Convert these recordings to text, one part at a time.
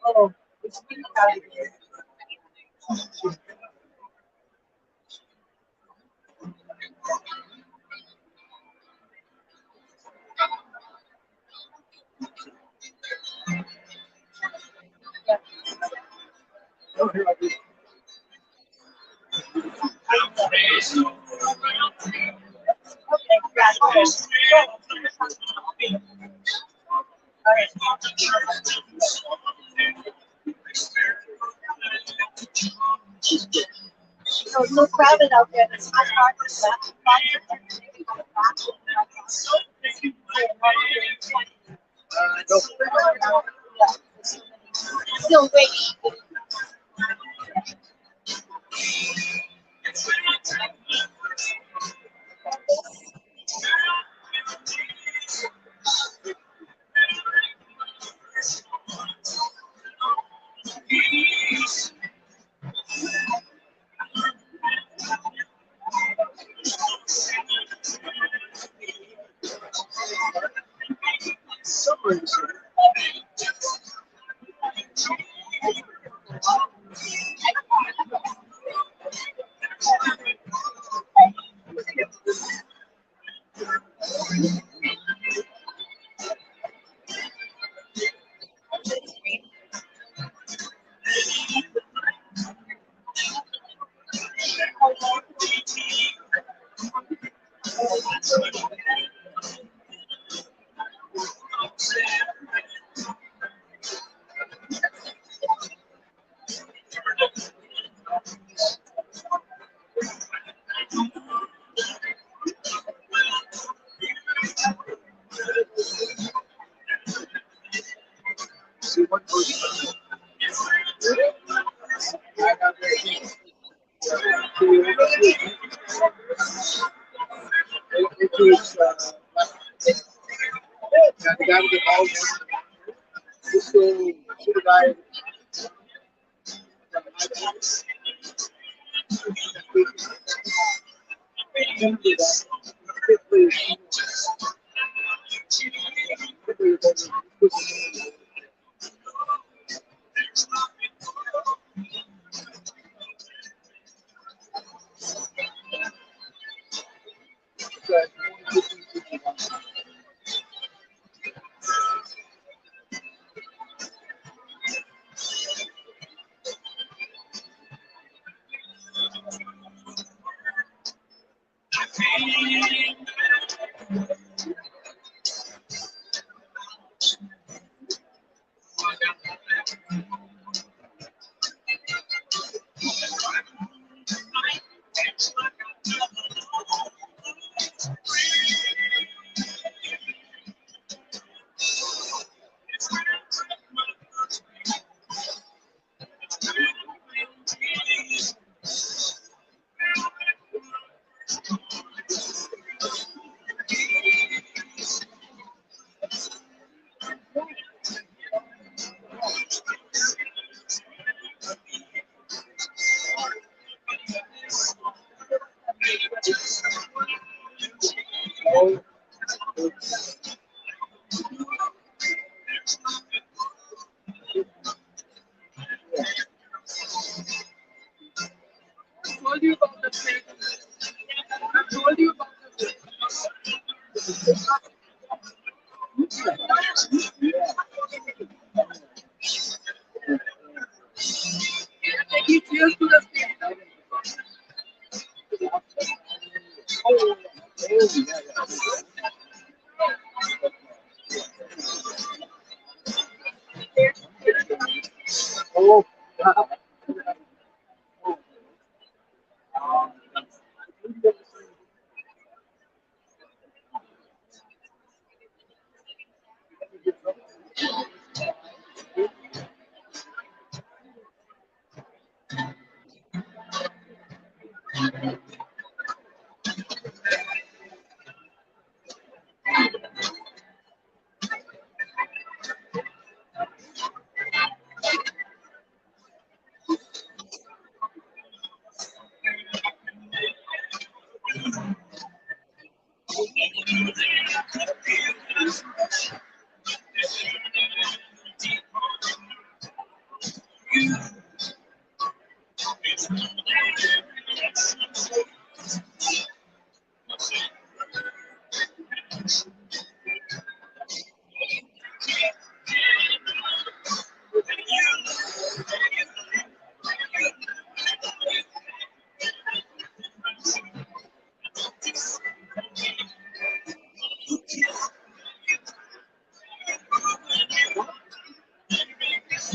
Oh, it's really bad. So it's so crowded out there. It's not hard to still waiting. The guy with the ball, just go shoot a guy.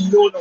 No, no.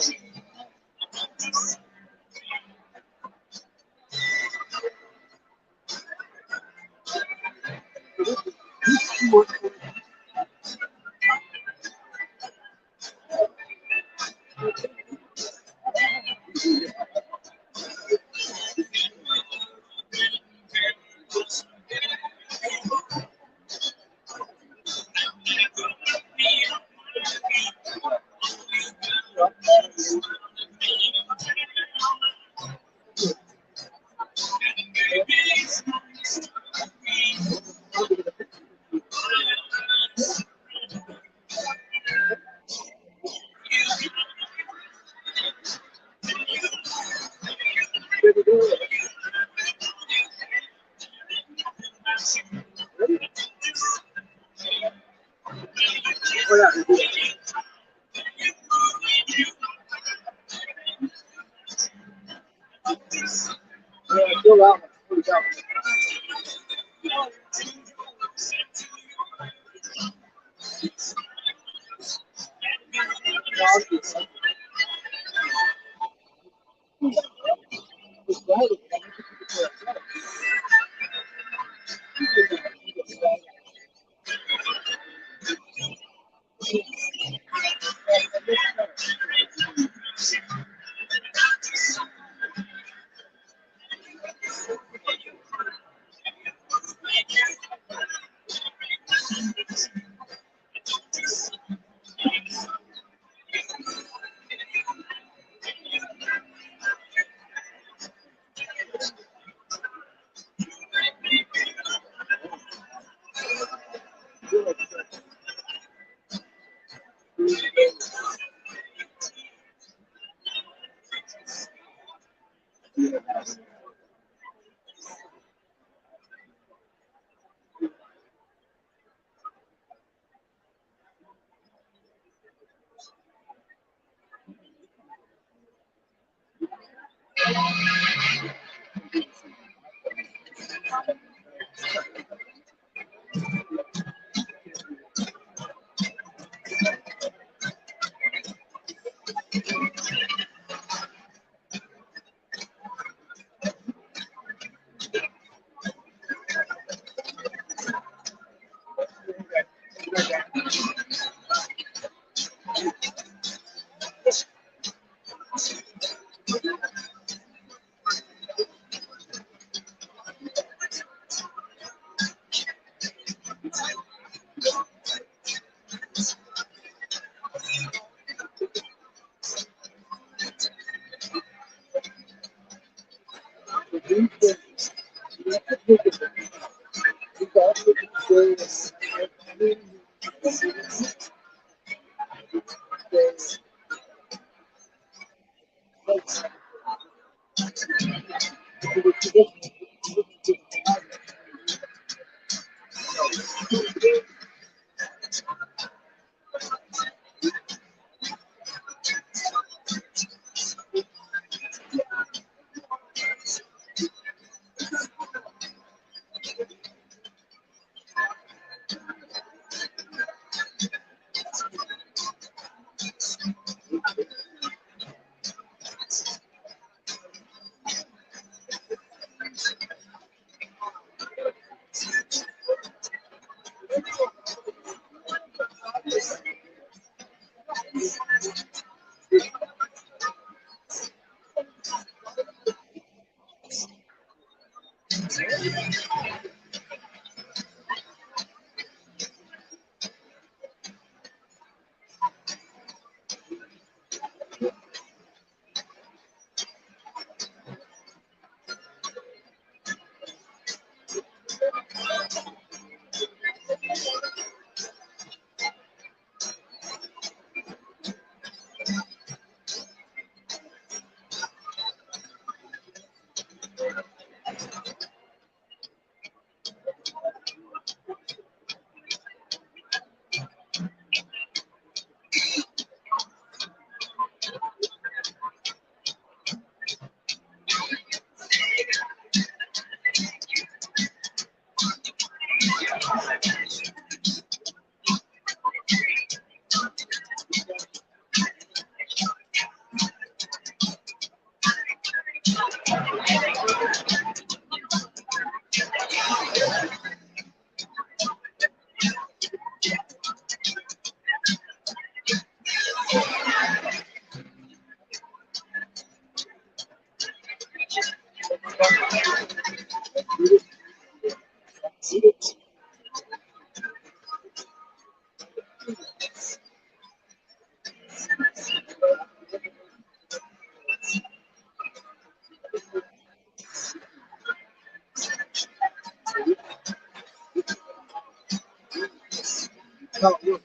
No, look.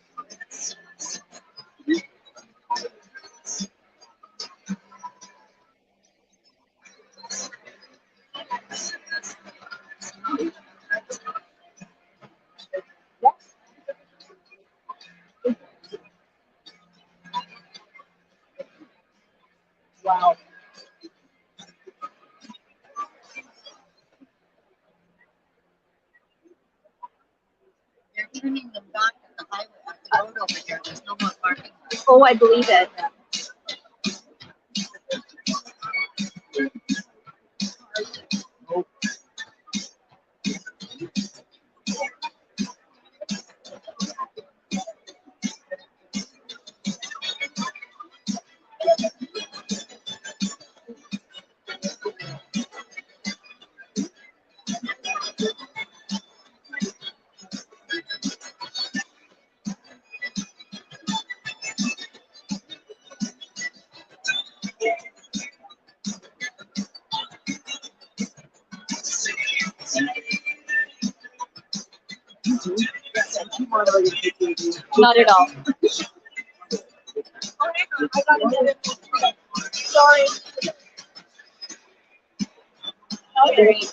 Wow. They're turning them back at the highway, at the road over here. There's no more parking. Oh, I believe it. Nope. Not at all. I got it. Sorry. Okay.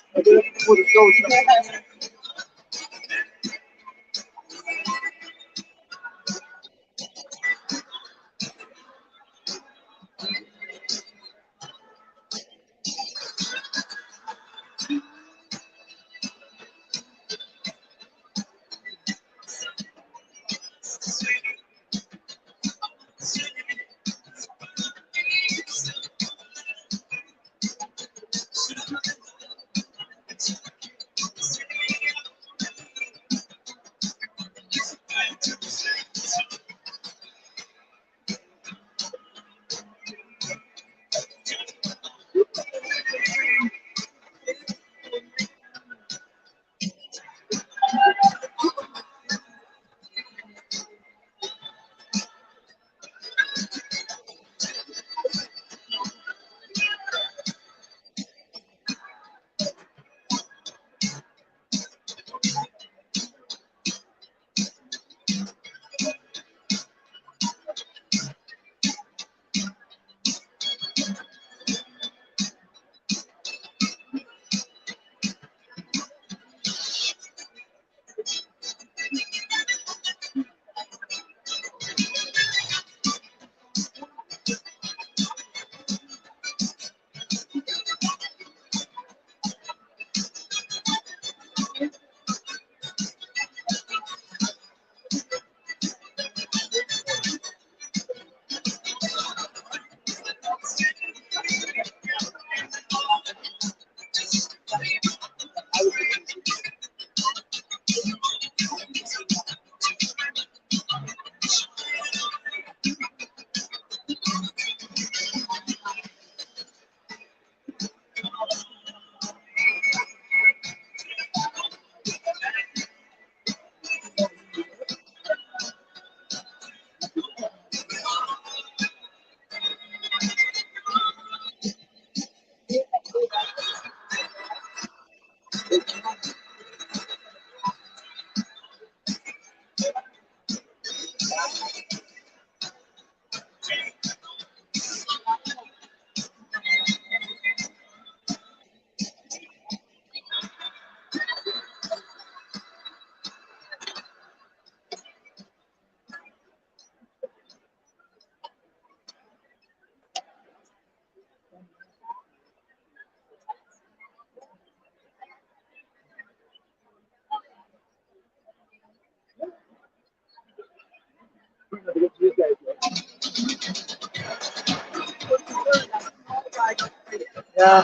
Yeah.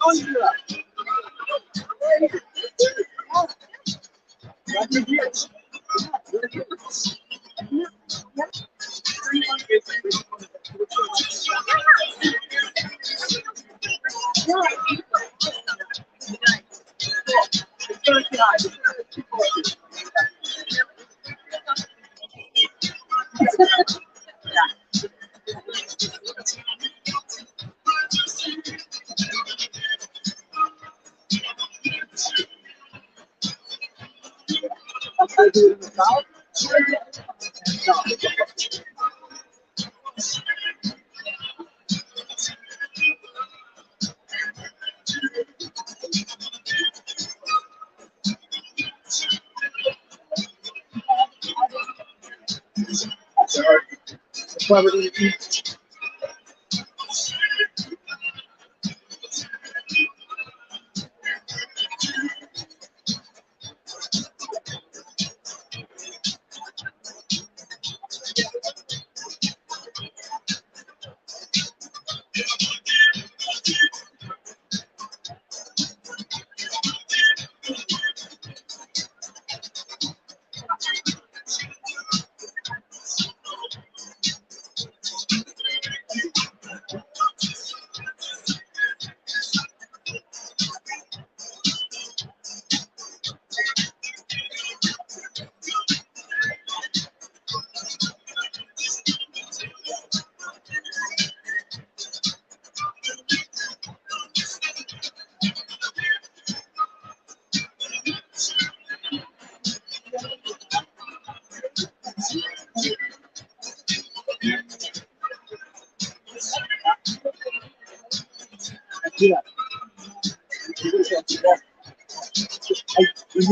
When you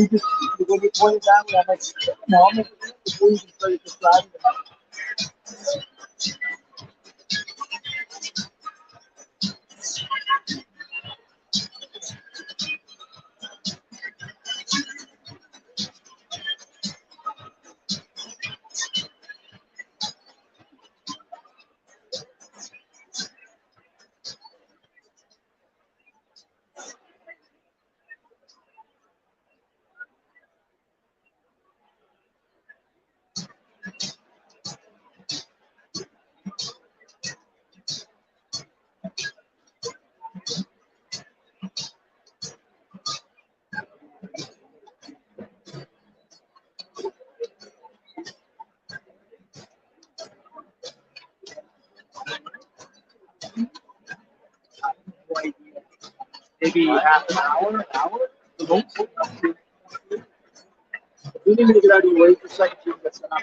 just when you point it that way, I'm like, no, I'm like, before you can start describing it. Maybe half an hour, the most. You need me to get out of your way for a second. So you can get set up.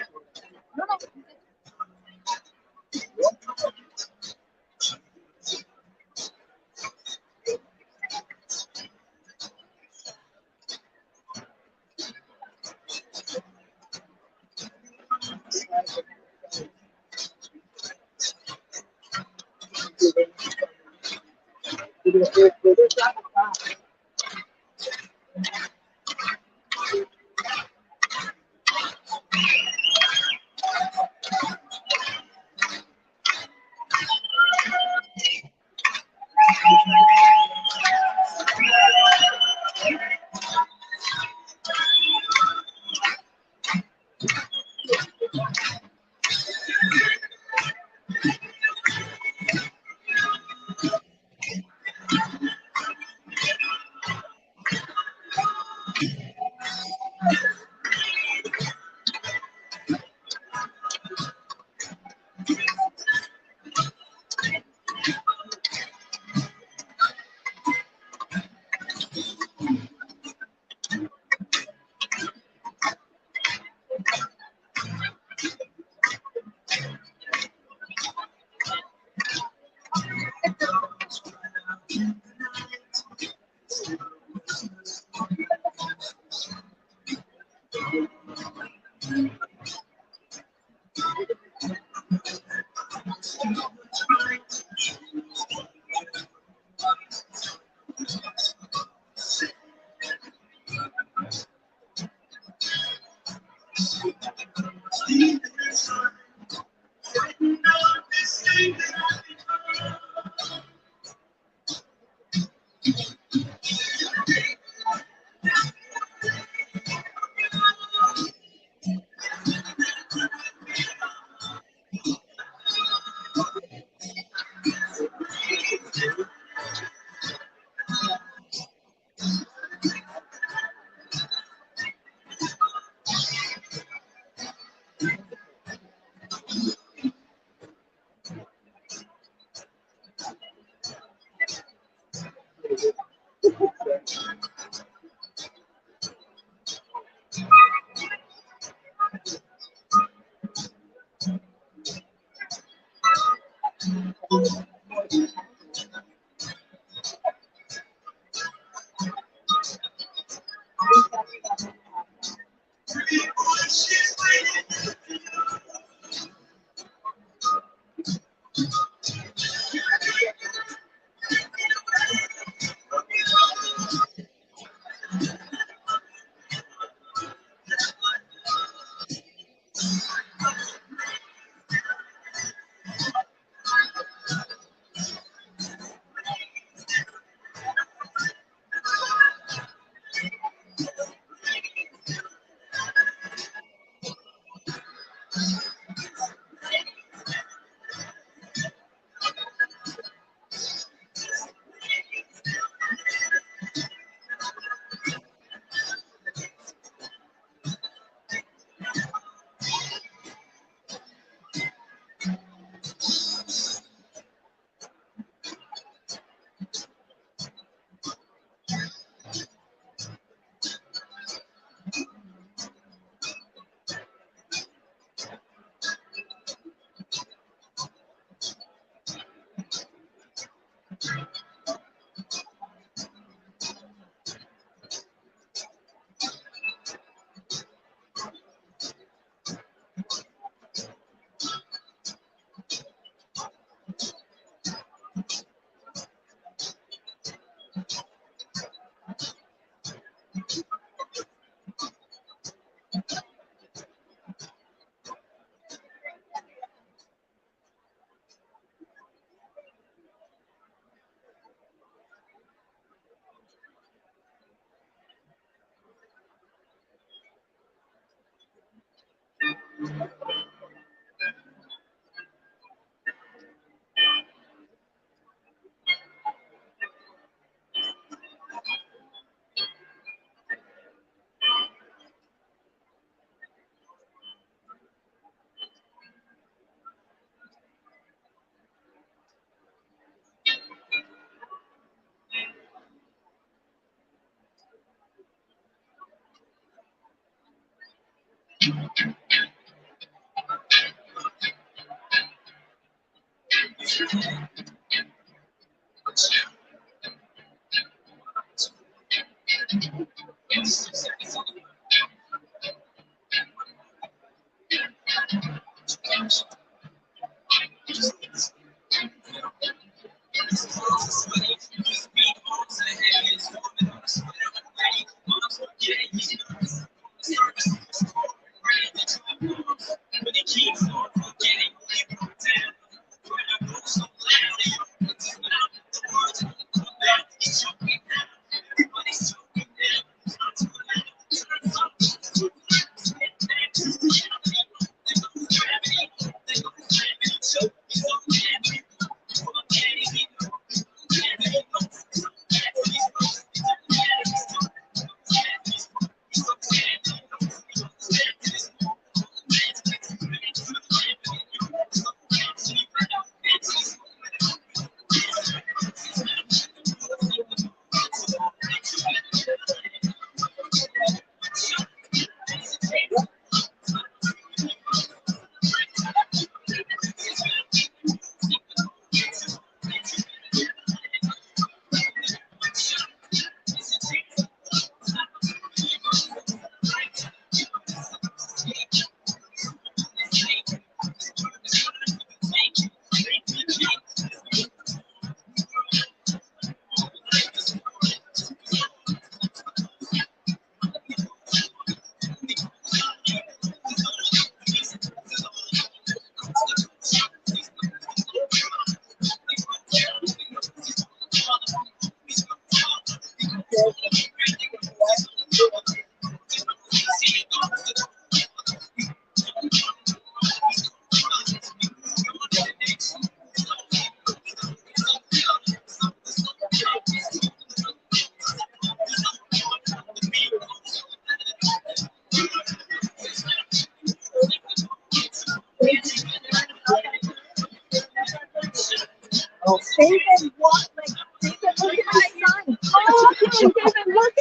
David, what? Like, David, look at my son. Oh, okay, David, look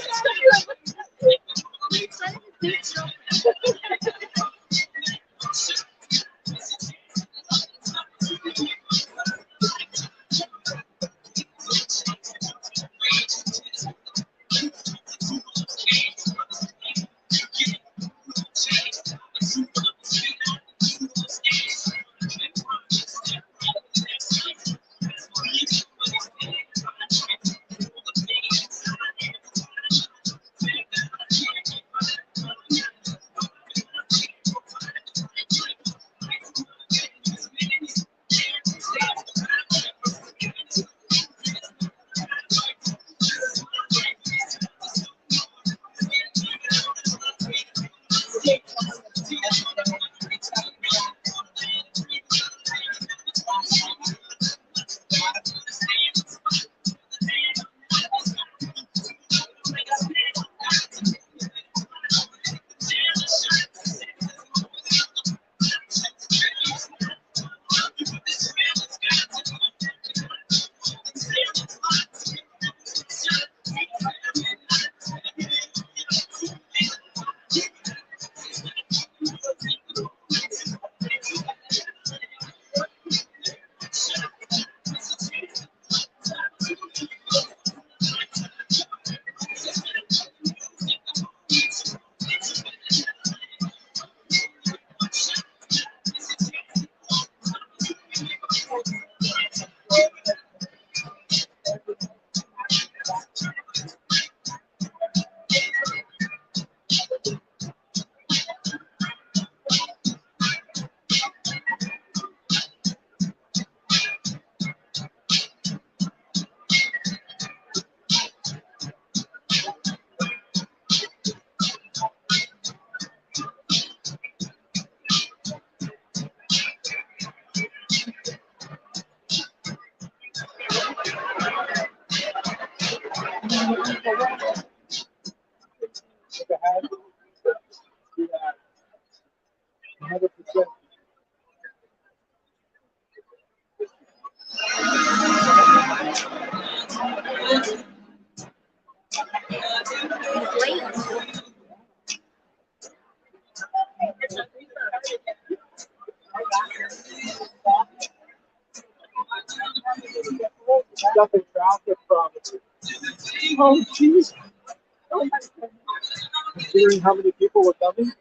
He's late. Stuff in traffic problems. Oh, jeez. Considering how many people were coming.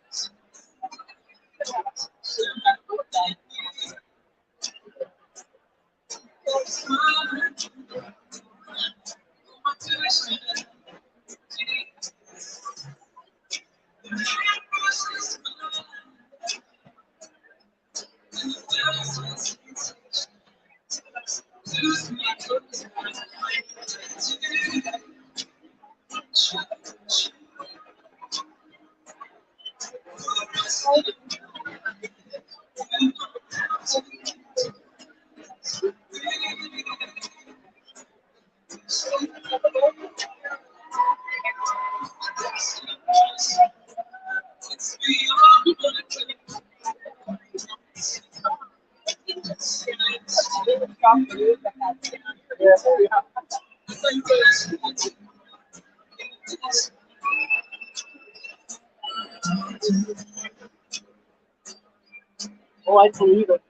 Oh, I believe it.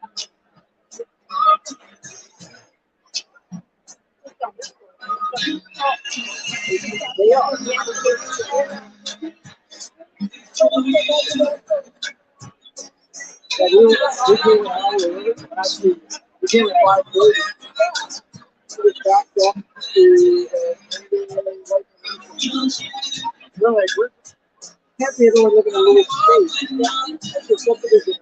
They are. Yeah, we came an hour early. Actually, we came at 5:30. We backed up to we're like, we can't be everyone living in a little space. That's just subdivision.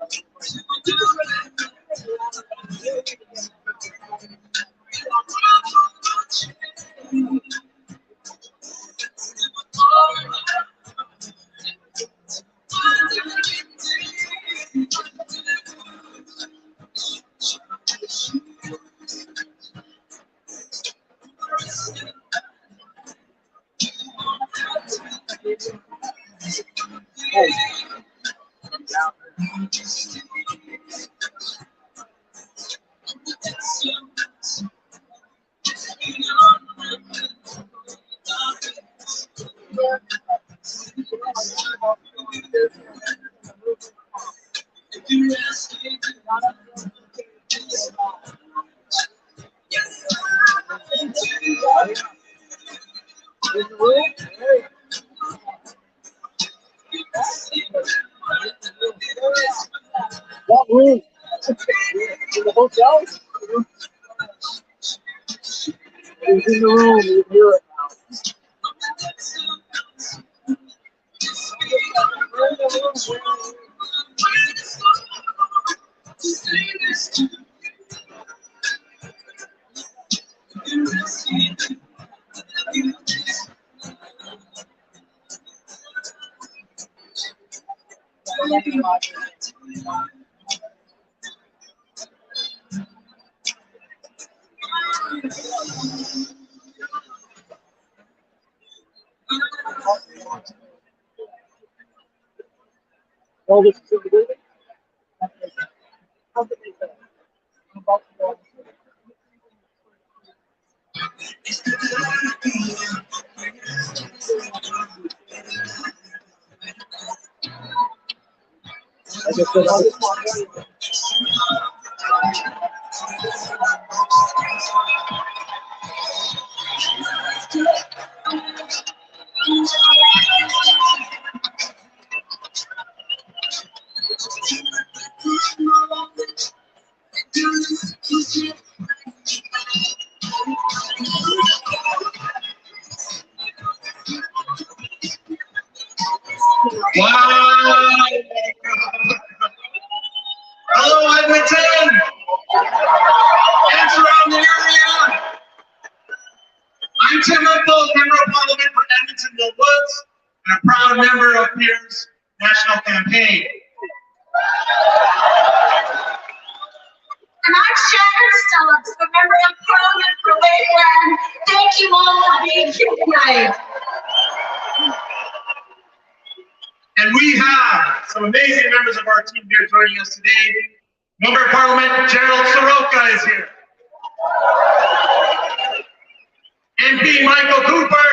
That room in the hotel. He's in the room. You hear it all this is in the building. I just said, I'll just walk out. Wow! Hello, Edmonton! And surrounding area! I'm Tim Uphold, Member of Parliament for Edmonton Mill Woods, and a proud member of Pierre's national campaign. And I'm Sharon Stubbs, a Member of Parliament for Lakeland. Thank you all for being here tonight. And we have some amazing members of our team here joining us today. Member of Parliament Gerald Soroka is here. And B. Michael Cooper.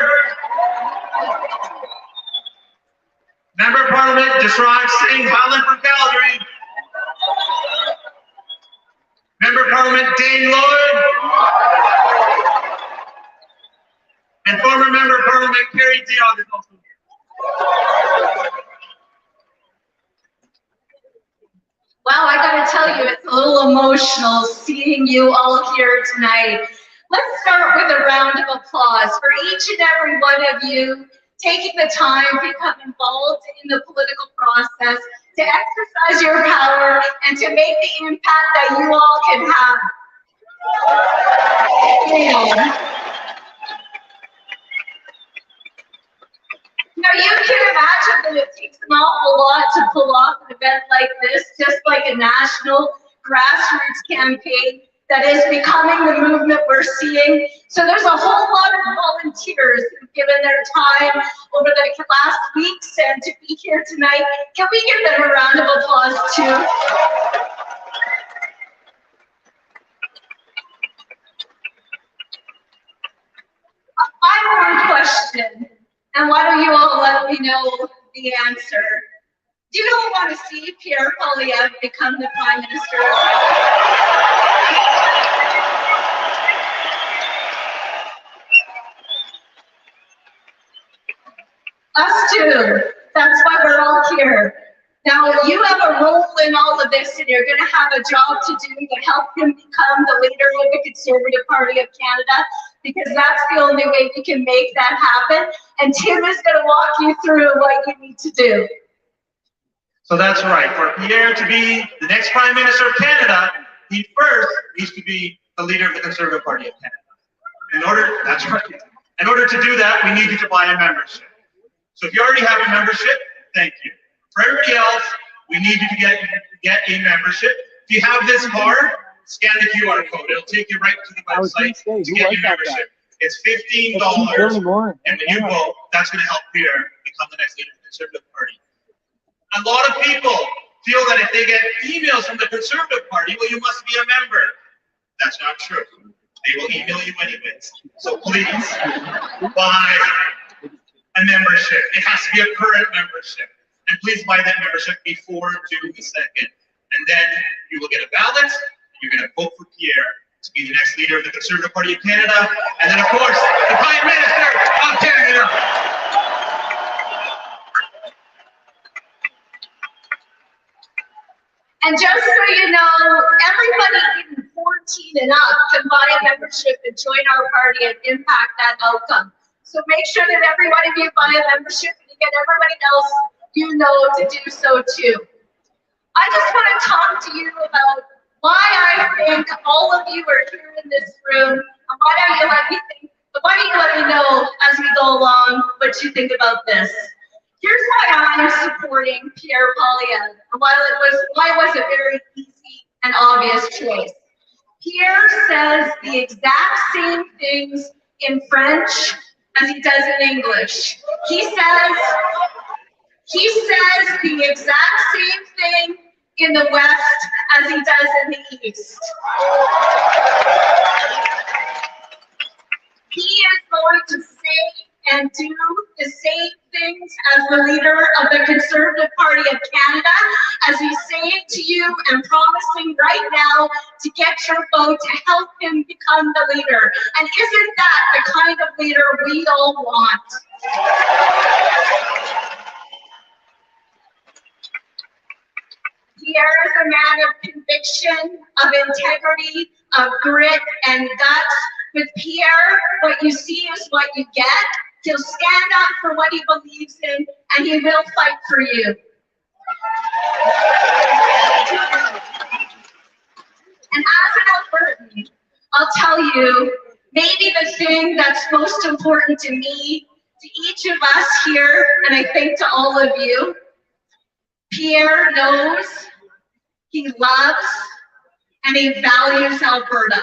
Member of Parliament Jasraj Singh, Highland from Calgary. Member of Parliament Dane Lloyd. And former Member of Parliament Pierre is also here. Wow, I gotta tell you, it's a little emotional seeing you all here tonight. Let's start with a round of applause for each and every one of you taking the time to become involved in the political process, to exercise your power, and to make the impact that you all can have. Now you can imagine that it takes an awful lot to pull off an event like this, just like a national grassroots campaign that is becoming the movement we're seeing. So there's a whole lot of volunteers who've given their time over the last weeks and to be here tonight. Can we give them a round of applause too? I have one question, and why don't you all let me know the answer? Do you all want to see Pierre Poilievre become the Prime Minister? Us too. That's why we're all here. Now, you have a role in all of this, and you're going to have a job to do to help him become the leader of the Conservative Party of Canada, because that's the only way we can make that happen. And Tim is going to walk you through what you need to do. So that's right. For Pierre to be the next Prime Minister of Canada, he first needs to be the leader of the Conservative Party of Canada. That's right. In order to do that, we need you to buy a membership. So if you already have a membership, thank you. For everybody else, we need you to get a membership. If you have this card, scan the QR code. It'll take you right to the website to get your membership. It's $15, and when you vote, that's going to help Pierre become the next leader of the Conservative Party. A lot of people feel that if they get emails from the Conservative Party, well, you must be a member. That's not true. They will email you anyways. So please, buy a membership. It has to be a current membership. And please buy that membership before June the 2nd. And then you will get a ballot, and you're going to vote for Pierre to be the next leader of the Conservative Party of Canada. And then, of course, the Prime Minister of Canada. And just so you know, everybody even 14 and up can buy a membership and join our party and impact that outcome. So make sure that every one of you buy a membership and you get everybody else you know to do so too. I just want to talk to you about why I think all of you are here in this room, and why don't you let me know as we go along what you think about this. Here's why I'm supporting Pierre Poilievre, and why it was a very easy and obvious choice. Pierre says the exact same things in French as he does in English. He says the exact same thing in the West as he does in the East. He is going to say and do the same things as the leader of the Conservative Party of Canada, as he's saying to you and promising right now to get your vote to help him become the leader. And isn't that the kind of leader we all want? Pierre is a man of conviction, of integrity, of grit and guts. With Pierre, what you see is what you get. He'll stand up for what he believes in, and he will fight for you. And as an Albertan, I'll tell you, maybe the thing that's most important to me, to each of us here, and I think to all of you, Pierre knows, he loves, and he values Alberta.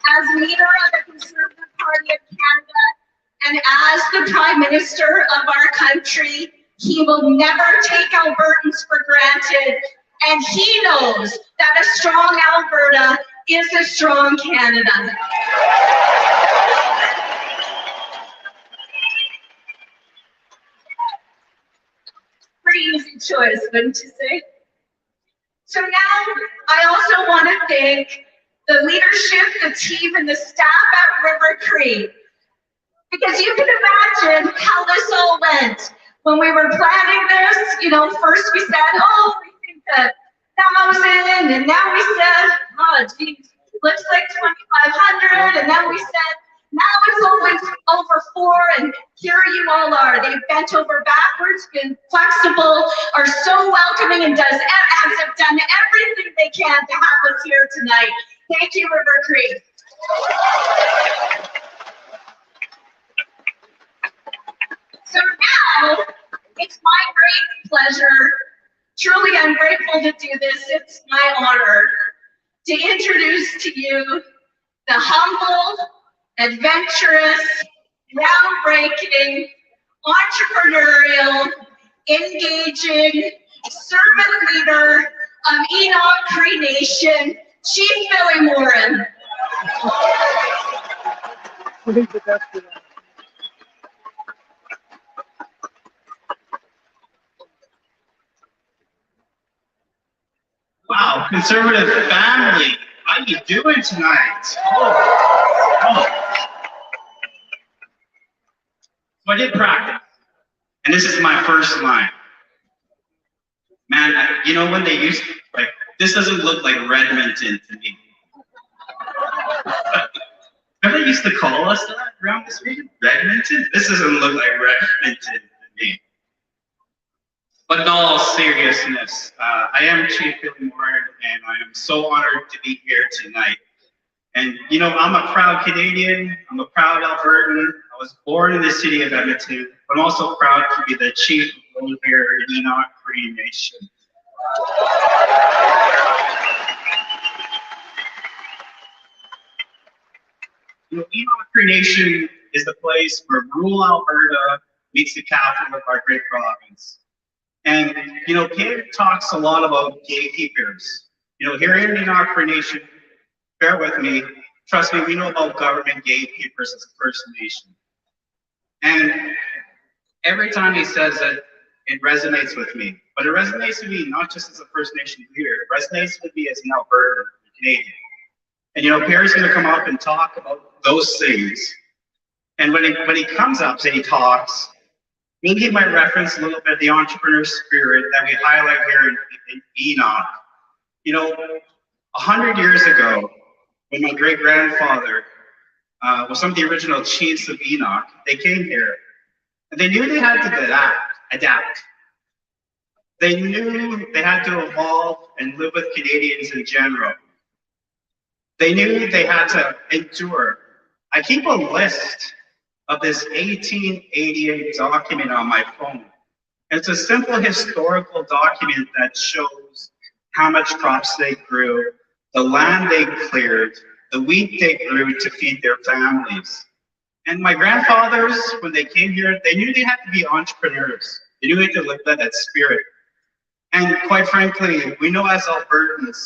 As leader of the Conservative Party of Canada and as the Prime Minister of our country, he will never take Albertans for granted, and he knows that a strong Alberta is a strong Canada. Pretty easy choice, wouldn't you say? So now I also want to thank the leadership, the team, and the staff at River Cree. Because you can imagine how this all went. When we were planning this, you know, first we said, oh, we think that 1,000, and now we said, oh, geez, looks like 2,500, and then we said, now it's over 4, and here you all are. They've bent over backwards, been flexible, are so welcoming, and have done everything they can to have us here tonight. Thank you, River Cree. So now, it's my great pleasure, truly I'm grateful to do this, it's my honor to introduce to you the humble, adventurous, groundbreaking, entrepreneurial, engaging, servant leader of Enoch Cree Nation, Chief Billy Morin. Wow, conservative family, how you doing tonight? Oh. So I did practice, and this is my first line. Man, you know when they used to, like, this doesn't look like Redmonton to me. Remember they used to call us that around this region? Redmonton? This doesn't look like Redmonton to me. But in all seriousness, I am Chief Billy Morin, and I am so honored to be here tonight. And you know, I'm a proud Canadian, I'm a proud Albertan. I was born in the city of Edmonton, but I'm also proud to be the Chief here in Enoch Cree Nation. You know, Enoch Cree Nation is the place where rural Alberta meets the capital of our great province. And, you know, Pierre talks a lot about gatekeepers. You know, here in Enoch Cree Nation, bear with me, trust me, we know about government gatekeepers as a First Nation. And every time he says it, it resonates with me. But it resonates with me not just as a First Nation leader, it resonates with me as an Albertan, a Canadian. And, you know, Pierre's going to come up and talk about those things. And when he comes up and he talks, maybe he might reference a little bit of the entrepreneur spirit that we highlight here in Enoch. You know, 100 years ago, when my great-grandfather was some of the original chiefs of Enoch, they came here, and they knew they had to adapt. They knew they had to evolve and live with Canadians in general. They knew they had to endure. I keep a list of this 1888 document on my phone. It's a simple historical document that shows how much crops they grew, the land they cleared, the wheat they grew to feed their families. And my grandfathers, when they came here, they knew they had to be entrepreneurs. They knew they had to live that spirit. And quite frankly, we know as Albertans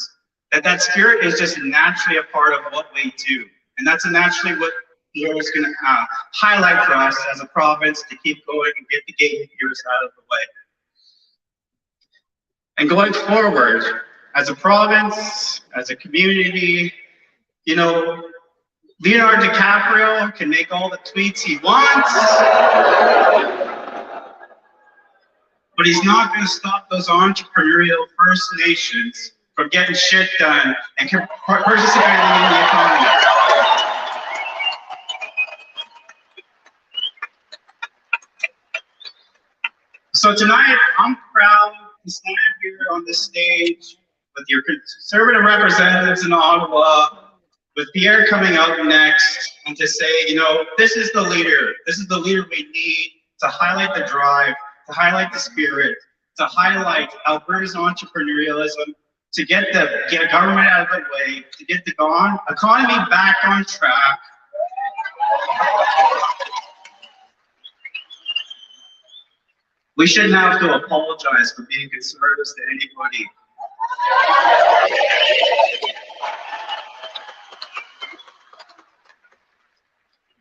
that that spirit is just naturally a part of what we do. And that's naturally what Pierre is going to highlight for us as a province to keep going and get the gatekeepers out of the way. And going forward, as a province, as a community, you know, Leonardo DiCaprio can make all the tweets he wants, but he's not going to stop those entrepreneurial First Nations from getting shit done and participating in the economy. So tonight, I'm proud to stand here on this stage with your conservative representatives in Ottawa, with Pierre coming out next, and to say, you know, this is the leader. This is the leader we need to highlight the drive, to highlight the spirit, to highlight Alberta's entrepreneurialism, to get government out of the way, to get the economy back on track. We shouldn't have to apologize for being conservatives to anybody.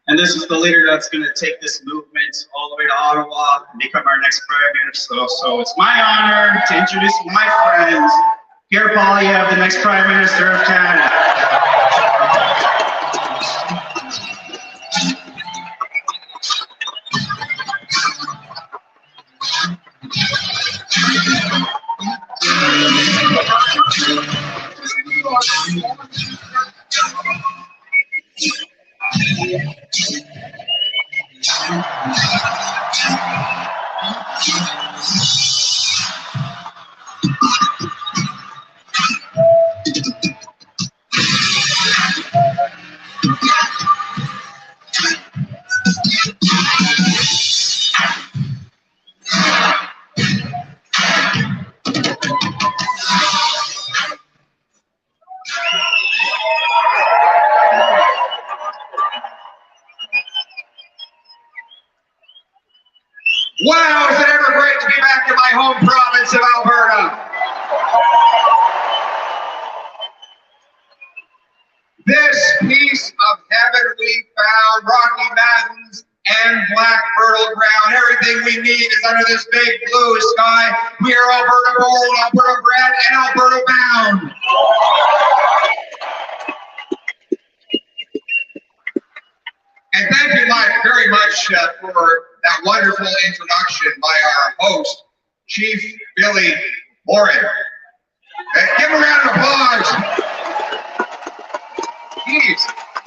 And this is the leader that's going to take this movement all the way to Ottawa and become our next Prime Minister. So it's my honor to introduce my friend, Pierre, the next Prime Minister of Canada. Wow, is it ever great to be back in my home province of Alberta? This piece of heaven we found, Rocky Mountains and black fertile ground. Everything we need is under this big blue sky. We are Alberta born, Alberta bred, and Alberta bound. And thank you, Mike, very much for that wonderful introduction by our host, Chief Billy Morin. Give him a round of applause. Jeez,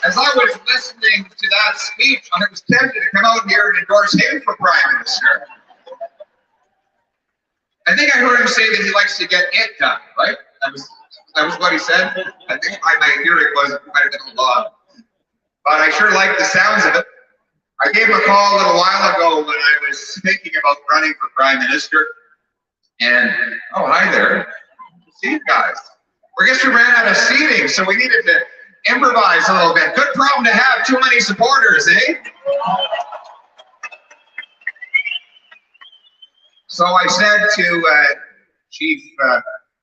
as I was listening to that speech, I was tempted to come out here and endorse him for Prime Minister. I think I heard him say that he likes to get it done, right? That was what he said. I think my hearing might have been a lot. But I sure like the sounds of it. I gave him a call a little while ago when I was thinking about running for Prime Minister. And, oh, hi there. See you guys. I guess we ran out of seating, so we needed to improvise a little bit. Good problem to have, too many supporters, eh? So I said to Chief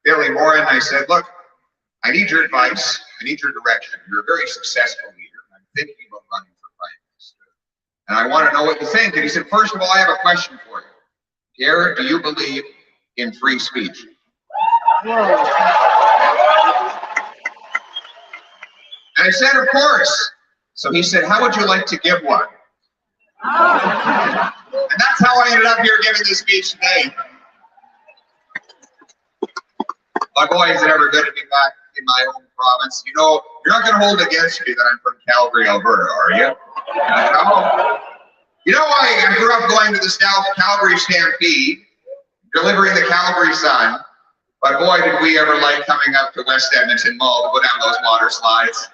Billy Morin, I said, look, I need your advice. I need your direction. You're a very successful leader. I'm thinking about running for Prime Minister. And I want to know what you think. And he said, first of all, I have a question for you. Pierre, do you believe in free speech? And I said, of course. So he said, how would you like to give one? And that's how I ended up here giving this speech today. My boy, is it ever good to be back in my own province? You know, you're not going to hold against me that I'm from Calgary, Alberta, are you? You know, I grew up going to the South Calgary Stampede, delivering the Calgary Sun. But boy, did we ever like coming up to West Edmonton Mall to go down those water slides.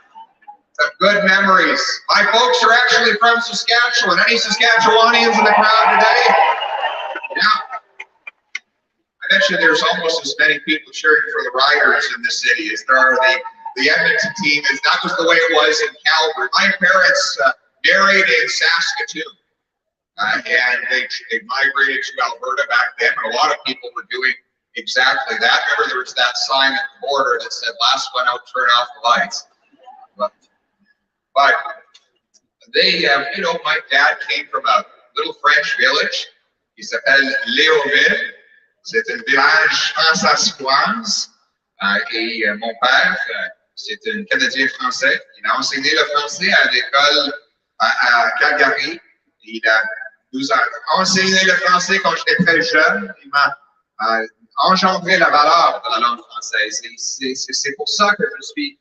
Some good memories. My folks are actually from Saskatchewan. Any Saskatchewanians in the crowd today? Yeah. I bet you there's almost as many people cheering for the Riders in the city as there are the Edmonton team. Is that was the way it was in Calgary. My parents married in Saskatoon, and they migrated to Alberta back then. And a lot of people were doing exactly that. Remember, there was that sign at the border that said, "Last one out, turn off the lights." But they, you know, my dad came from a little French village. Il s'appelle Léoville. C'est un village franc-saskoise. Et mon père, c'est un Canadien français. Il a enseigné le français à l'école à Calgary. Il nous a enseigné le français quand j'étais très jeune. Il m'a engendré la valeur de la langue française. C'est pour ça que je suis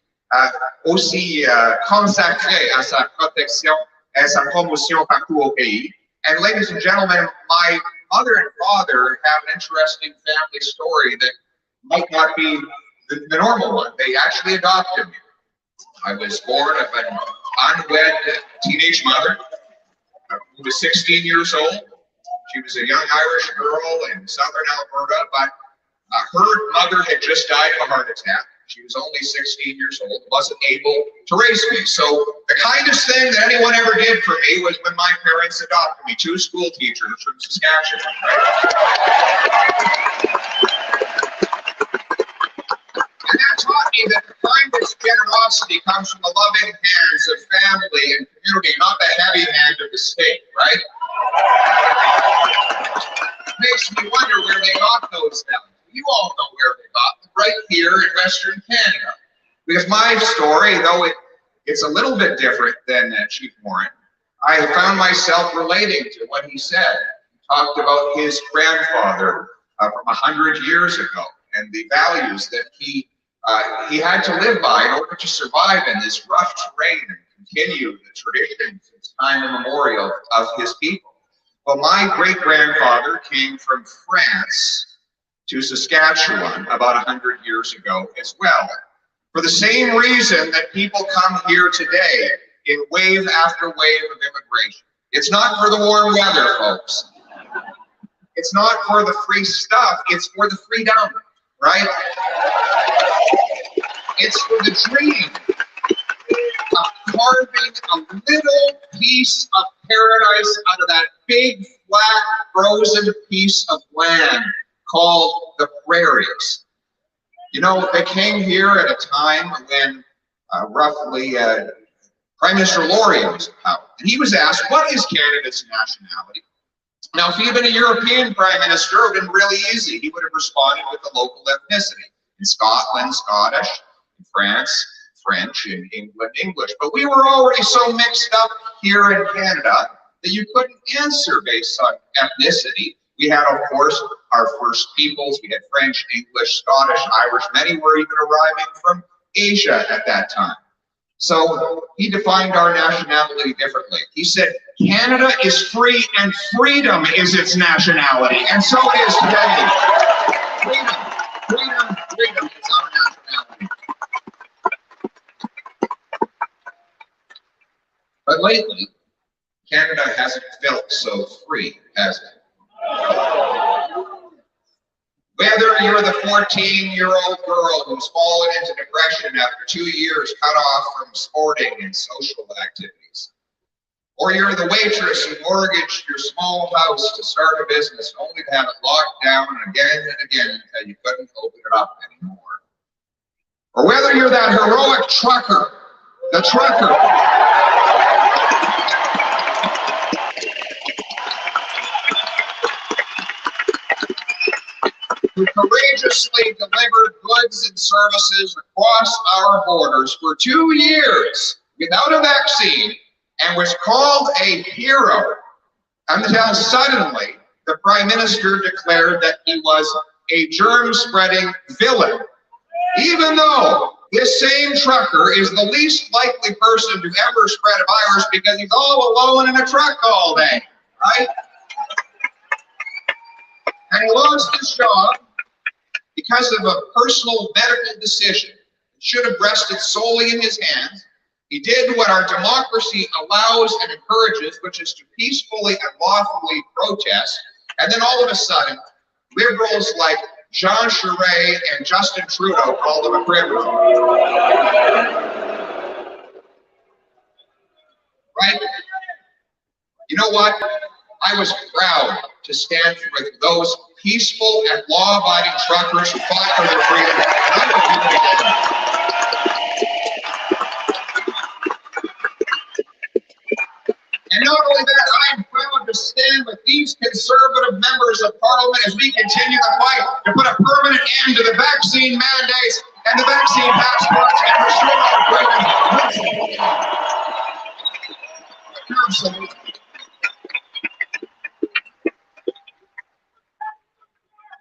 aussi consacré à sa protection et à sa promotion partout au pays. And ladies and gentlemen, my mother and father have an interesting family story that might not be the normal one. They actually adopted me. I was born of an unwed teenage mother who was 16 years old. She was a young Irish girl in southern Alberta, but her mother had just died of a heart attack. She was only 16 years old, wasn't able to raise me. So the kindest thing that anyone ever did for me was when my parents adopted me, two school teachers from Saskatchewan. Right? me that the kindest generosity comes from the loving hands of family and community, not the heavy hand of the state, right? Makes me wonder where they got those values. You all know where they got them, right here in Western Canada. Because my story, though it's a little bit different than Chief Warren, I found myself relating to what he said. He talked about his grandfather from 100 years ago and the values that he had to live by in order to survive in this rough terrain and continue the traditions since time immemorial of his people. Well, my great-grandfather came from France to Saskatchewan about 100 years ago as well, for the same reason that people come here today in wave after wave of immigration. It's not for the warm weather, folks. It's not for the free stuff, it's for the freedom, right? It's for the dream of carving a little piece of paradise out of that big, flat, frozen piece of land called the prairies. You know, they came here at a time when roughly Prime Minister Laurier was in power. And he was asked, what is Canada's nationality? Now, if he had been a European Prime Minister, it would have been really easy. He would have responded with the local ethnicity. In Scotland, Scottish. In France, French. In England, English. But we were already so mixed up here in Canada that you couldn't answer based on ethnicity. We had, of course, our First Peoples. We had French, English, Scottish, Irish. Many were even arriving from Asia at that time. So he defined our nationality differently. He said, Canada is free and freedom is its nationality. And so it is today. Freedom, freedom, freedom is our nationality. But lately, Canada hasn't felt so free, has it? Whether you're the 14-year-old girl who's fallen into depression after 2 years cut off from sporting and social activities, or you're the waitress who mortgaged your small house to start a business only to have it locked down again and again until you couldn't open it up anymore, or whether you're that heroic trucker, the trucker, who courageously delivered goods and services across our borders for 2 years without a vaccine and was called a hero until suddenly the Prime Minister declared that he was a germ-spreading villain, even though this same trucker is the least likely person to ever spread a virus because he's all alone in a truck all day, right? And he lost his job because of a personal medical decision that should have rested solely in his hands. He did what our democracy allows and encourages, which is to peacefully and lawfully protest. And then all of a sudden, liberals like Jean Charest and Justin Trudeau called him a criminal. Right? You know what? I was proud to stand with those peaceful and law-abiding truckers who fought for their freedom. And I will do it again. And not only that, I am proud to stand with these conservative members of Parliament as we continue the fight to put a permanent end to the vaccine mandates and the vaccine passports and restore our freedom. Absolutely.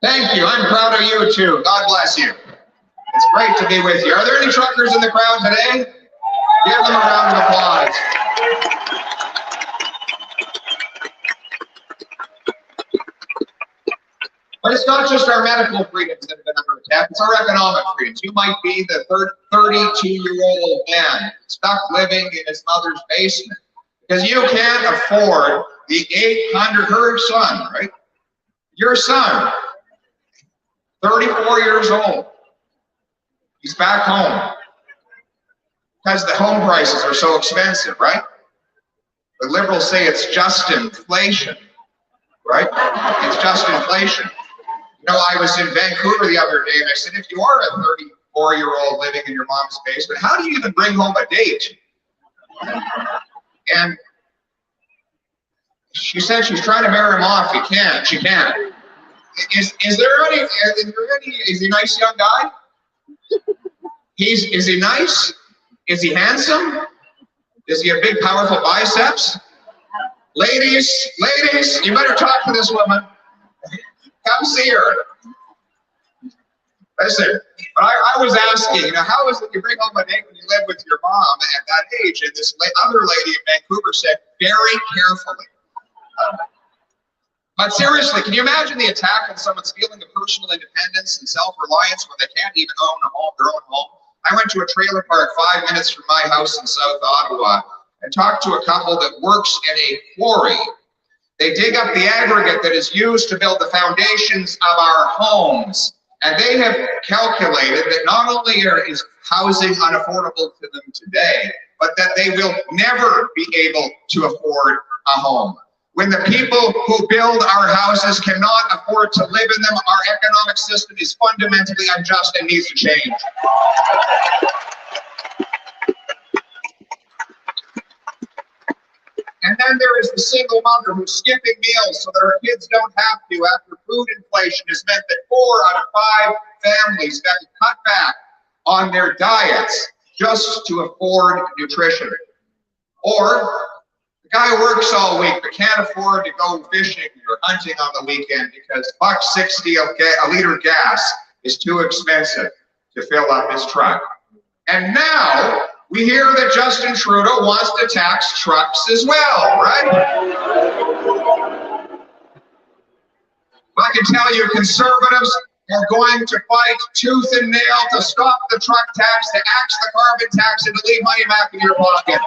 Thank you. I'm proud of you too. God bless you. It's great to be with you. Are there any truckers in the crowd today? Give them a round of applause. But it's not just our medical freedoms that have been under attack, it's our economic freedoms. You might be the 32-year-old man stuck living in his mother's basement because you can't afford the her son, right? Your son, 34 years old. He's back home because the home prices are so expensive, right? The liberals say it's just inflation, right? It's just inflation. You know, I was in Vancouver the other day and I said, if you are a 4-year-old living in your mom's basement. How do you even bring home a date? And she said she's trying to marry him off. She can't. Is there any? Is he a nice young guy? Is he nice? Is he handsome? Does he have big, powerful biceps? Ladies, you better talk to this woman. Come see her. Listen, I was asking, how is it you bring home a date when you live with your mom at that age? And this other lady in Vancouver said, very carefully. But seriously, can you imagine the attack on someone's feeling of personal independence and self-reliance when they can't even own their own home? I went to a trailer park 5 minutes from my house in South Ottawa and talked to a couple that works in a quarry. They dig up the aggregate that is used to build the foundations of our homes. And they have calculated that not only is housing unaffordable to them today, but that they will never be able to afford a home. When the people who build our houses cannot afford to live in them, our economic system is fundamentally unjust and needs to change. And then there is the single mother who's skipping meals so that her kids don't have to after food inflation has meant that 4 out of 5 families have to cut back on their diets just to afford nutrition. Or the guy works all week but can't afford to go fishing or hunting on the weekend because $1.60 a liter gas is too expensive to fill up his truck. And now we hear that Justin Trudeau wants to tax trucks as well, right? Well, I can tell you conservatives are going to fight tooth and nail to stop the truck tax, to axe the carbon tax, and to leave money back in your pocket.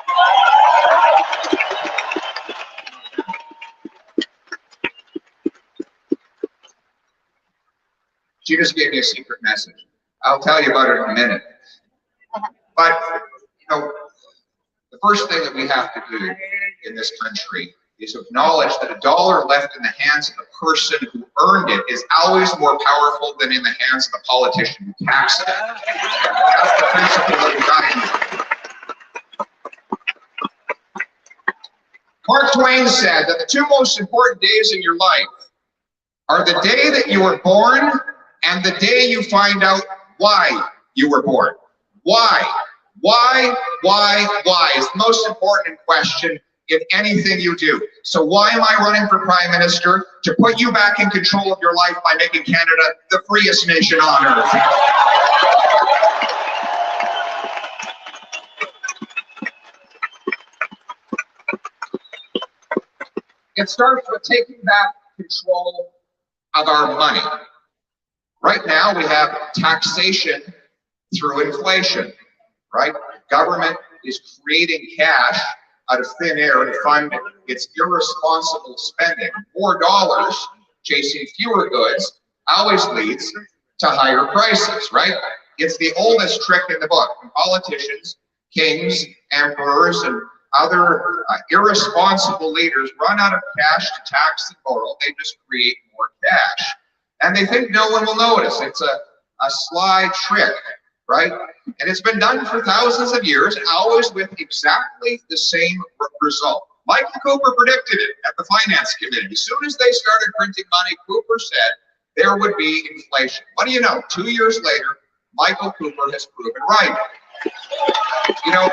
She just gave me a secret message. I'll tell you about it in a minute. But, the first thing that we have to do in this country is acknowledge that a dollar left in the hands of the person who earned it is always more powerful than in the hands of the politician who taxed it. That's the principle that we got. Mark Twain said that the 2 most important days in your life are the day that you were born and the day you find out why you were born. Why? Why is the most important question in anything you do. So why am I running for Prime Minister? To put you back in control of your life by making Canada the freest nation on earth. It starts with taking back control of our money. Right now we have taxation through inflation, right? Government is creating cash out of thin air to fund its irresponsible spending. $4 chasing fewer goods always leads to higher prices, right? It's the oldest trick in the book. When politicians, kings, emperors, and other irresponsible leaders run out of cash to tax and borrow, they just create more cash. And they think no one will notice. It's a sly trick, right? And it's been done for thousands of years, always with exactly the same result. Michael Cooper predicted it at the Finance Committee. As soon as they started printing money, Cooper said there would be inflation. What do you know? 2 years later, Michael Cooper has proven right. You know,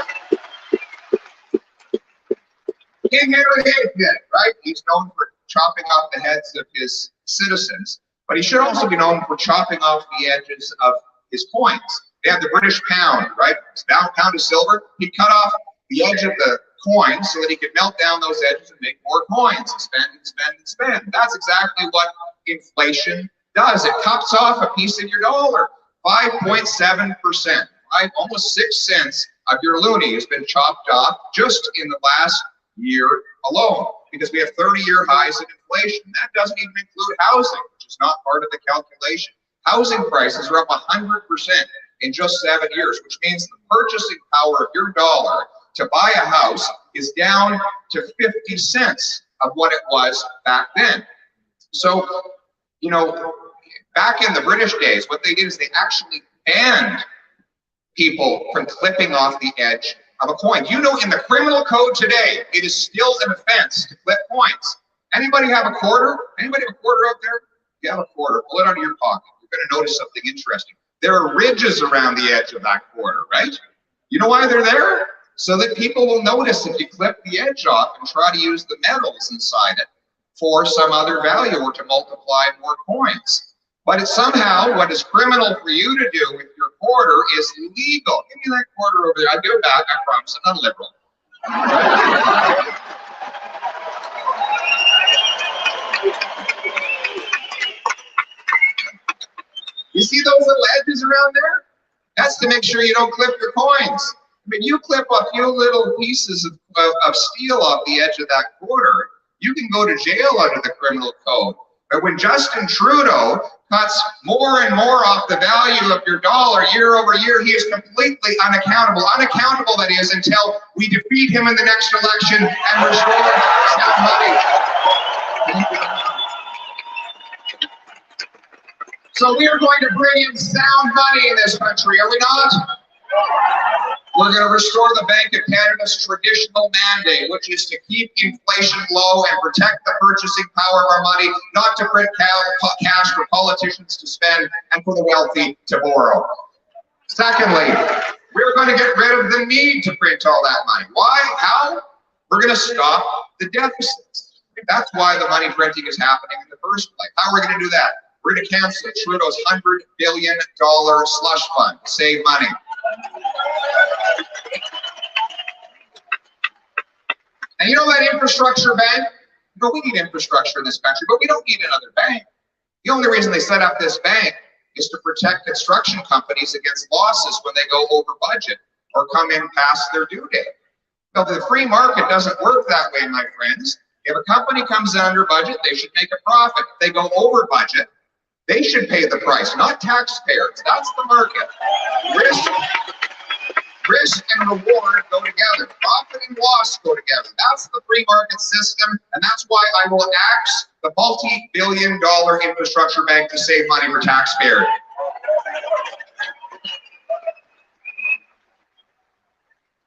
King Henry VIII did it, right? He's known for chopping off the heads of his citizens, but he should also be known for chopping off the edges of his coins. They had the British pound, right? Pound of silver. He cut off the edge of the coin so that he could melt down those edges and make more coins and spend and spend and spend. That's exactly what inflation does. It cuts off a piece of your dollar. 5.7%, right? Almost 6 cents of your loonie has been chopped off just in the last year alone, because we have 30-year highs in inflation. That doesn't even include housing, which is not part of the calculation. Housing prices are up 100% in just 7 years, which means the purchasing power of your dollar to buy a house is down to 50 cents of what it was back then. So, you know, back in the British days, what they did is they actually banned people from clipping off the edge of a coin. You know, in the criminal code today, it is still an offense to clip coins. Anybody have a quarter? Anybody have a quarter out there? If you have a quarter, pull it out of your pocket. You're going to notice something interesting. There are ridges around the edge of that quarter, right? You know why they're there? So that people will notice if you clip the edge off and try to use the metals inside it for some other value or to multiply more coins. But it's somehow what is criminal for you to do with your quarter is legal. Give me that quarter over there. I'll give it back, I promise. I'm not liberal. You see those little edges around there? That's to make sure you don't clip your coins. I mean, you clip a few little pieces of steel off the edge of that quarter, you can go to jail under the criminal code. But when Justin Trudeau cuts more and more off the value of your dollar year over year, he is completely unaccountable. Unaccountable, that is, until we defeat him in the next election and restore sound money. So we are going to bring in sound money in this country, are we not? We're going to restore the Bank of Canada's traditional mandate, which is to keep inflation low and protect the purchasing power of our money, not to print cash for politicians to spend and for the wealthy to borrow. Secondly, we're going to get rid of the need to print all that money. Why? How? We're going to stop the deficits. That's why the money printing is happening in the first place. How are we going to do that? We're going to cancel Trudeau's $100 billion slush fund, save money. And you know that infrastructure bank? You know, we need infrastructure in this country, but we don't need another bank. The only reason they set up this bank is to protect construction companies against losses when they go over budget or come in past their due date. Now, the free market doesn't work that way, my friends. If a company comes in under budget, they should make a profit. If they go over budget, they should pay the price, not taxpayers. That's the market. Risk and reward go together. Profit and loss go together. That's the free market system, and that's why I will axe the multi-billion-dollar infrastructure bank to save money for taxpayers.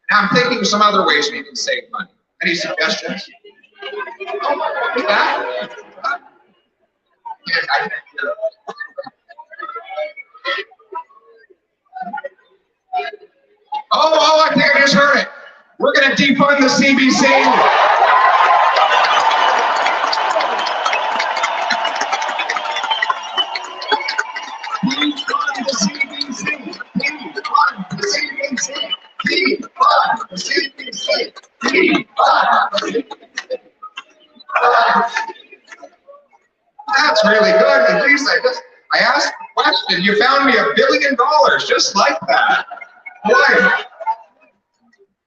Now I'm thinking of some other ways we can save money. Any suggestions? Oh, look at that. Yes, I can hear it. Oh, I think I just heard it. We're going to defund the CBC. Defund the CBC. Defund the CBC. Defund the CBC. Defund the CBC. That's really good. And geez, I asked a question. You found me $1 billion just like that. Boy.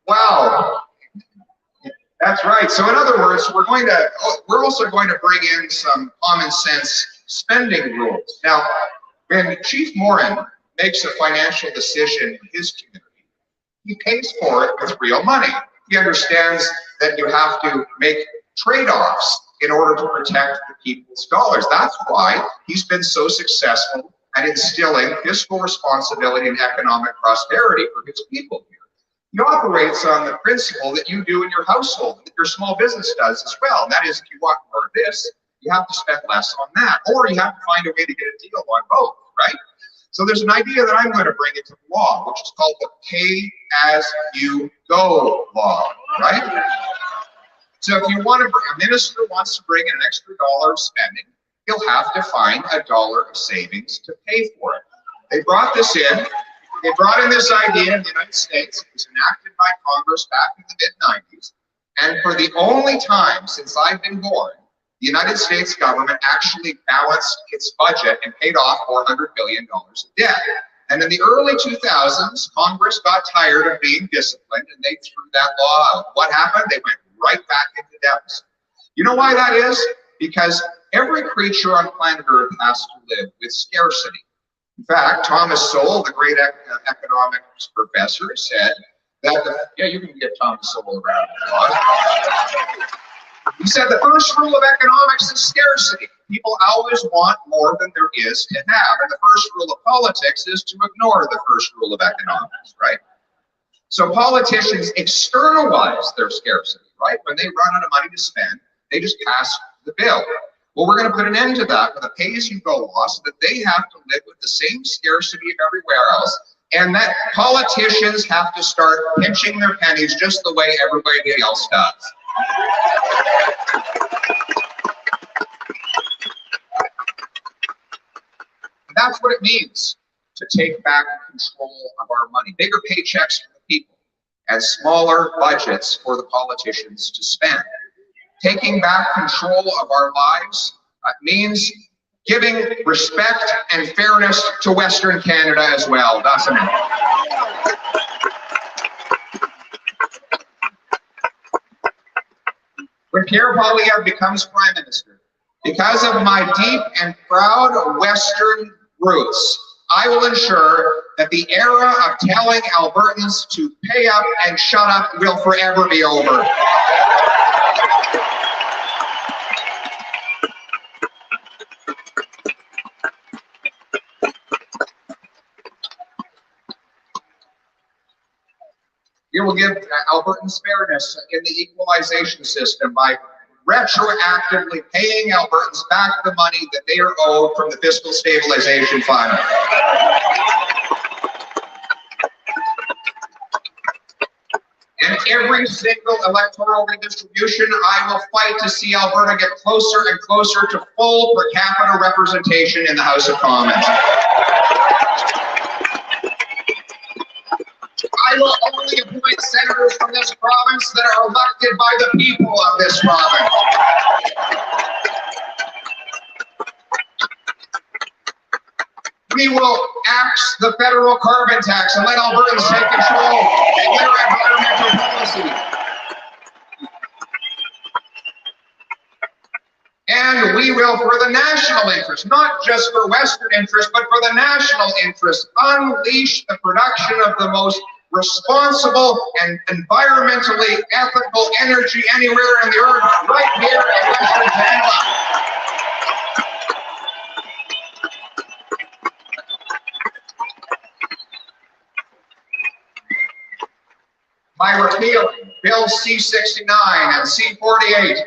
Wow. That's right. So in other words, we're also going to bring in some common sense spending rules. Now, when Chief Morin makes a financial decision in his community, he pays for it with real money. He understands that you have to make trade-offs in order to protect the people's dollars. That's why he's been so successful at instilling fiscal responsibility and economic prosperity for his people here. He operates on the principle that you do in your household, that your small business does as well. And that is, if you want more of this, you have to spend less on that, or you have to find a way to get a deal on both, right? So there's an idea that I'm going to bring into law, which is called the pay-as-you-go law, right? So if you want to, a minister wants to bring in an extra dollar of spending, he'll have to find $1 of savings to pay for it. They brought this in. They brought in this idea in the United States. It was enacted by Congress back in the mid-90s. And for the only time since I've been born, the United States government actually balanced its budget and paid off $400 billion of debt. And in the early 2000s, Congress got tired of being disciplined and they threw that law out. What happened? They went right back into deficit. You know why that is? Because every creature on planet Earth has to live with scarcity. In fact, Thomas Sowell, the great economics professor, said that yeah, you can get Thomas Sowell around. He said the first rule of economics is scarcity. people always want more than there is to have. And the first rule of politics is to ignore the first rule of economics, right? So politicians externalize their scarcity, right? When they run out of money to spend, they just pass the bill. Well, we're going to put an end to that with a pay-as-you-go law so that they have to live with the same scarcity everywhere else, and that politicians have to start pinching their pennies just the way everybody else does. That's what it means to take back control of our money. Bigger paychecks for the people and smaller budgets for the politicians to spend. Taking back control of our lives means giving respect and fairness to Western Canada as well, doesn't it? When Pierre Poilievre becomes Prime Minister, because of my deep and proud Western roots, I will ensure that the era of telling Albertans to pay up and shut up will forever be over. You will give Albertans fairness in the equalization system by retroactively paying Albertans back the money that they are owed from the Fiscal Stabilization Fund. And every single electoral redistribution, I will fight to see Alberta get closer and closer to full per capita representation in the House of Commons. I will only appoint senators from this province that are elected by the people of this province. We will axe the federal carbon tax and let Albertans take control of their environmental policy. And we will, for the national interest, not just for Western interest, but for the national interest, unleash the production of the most responsible and environmentally ethical energy anywhere in the earth, right here in Western Canada. By repealing Bill C-69 and C-48,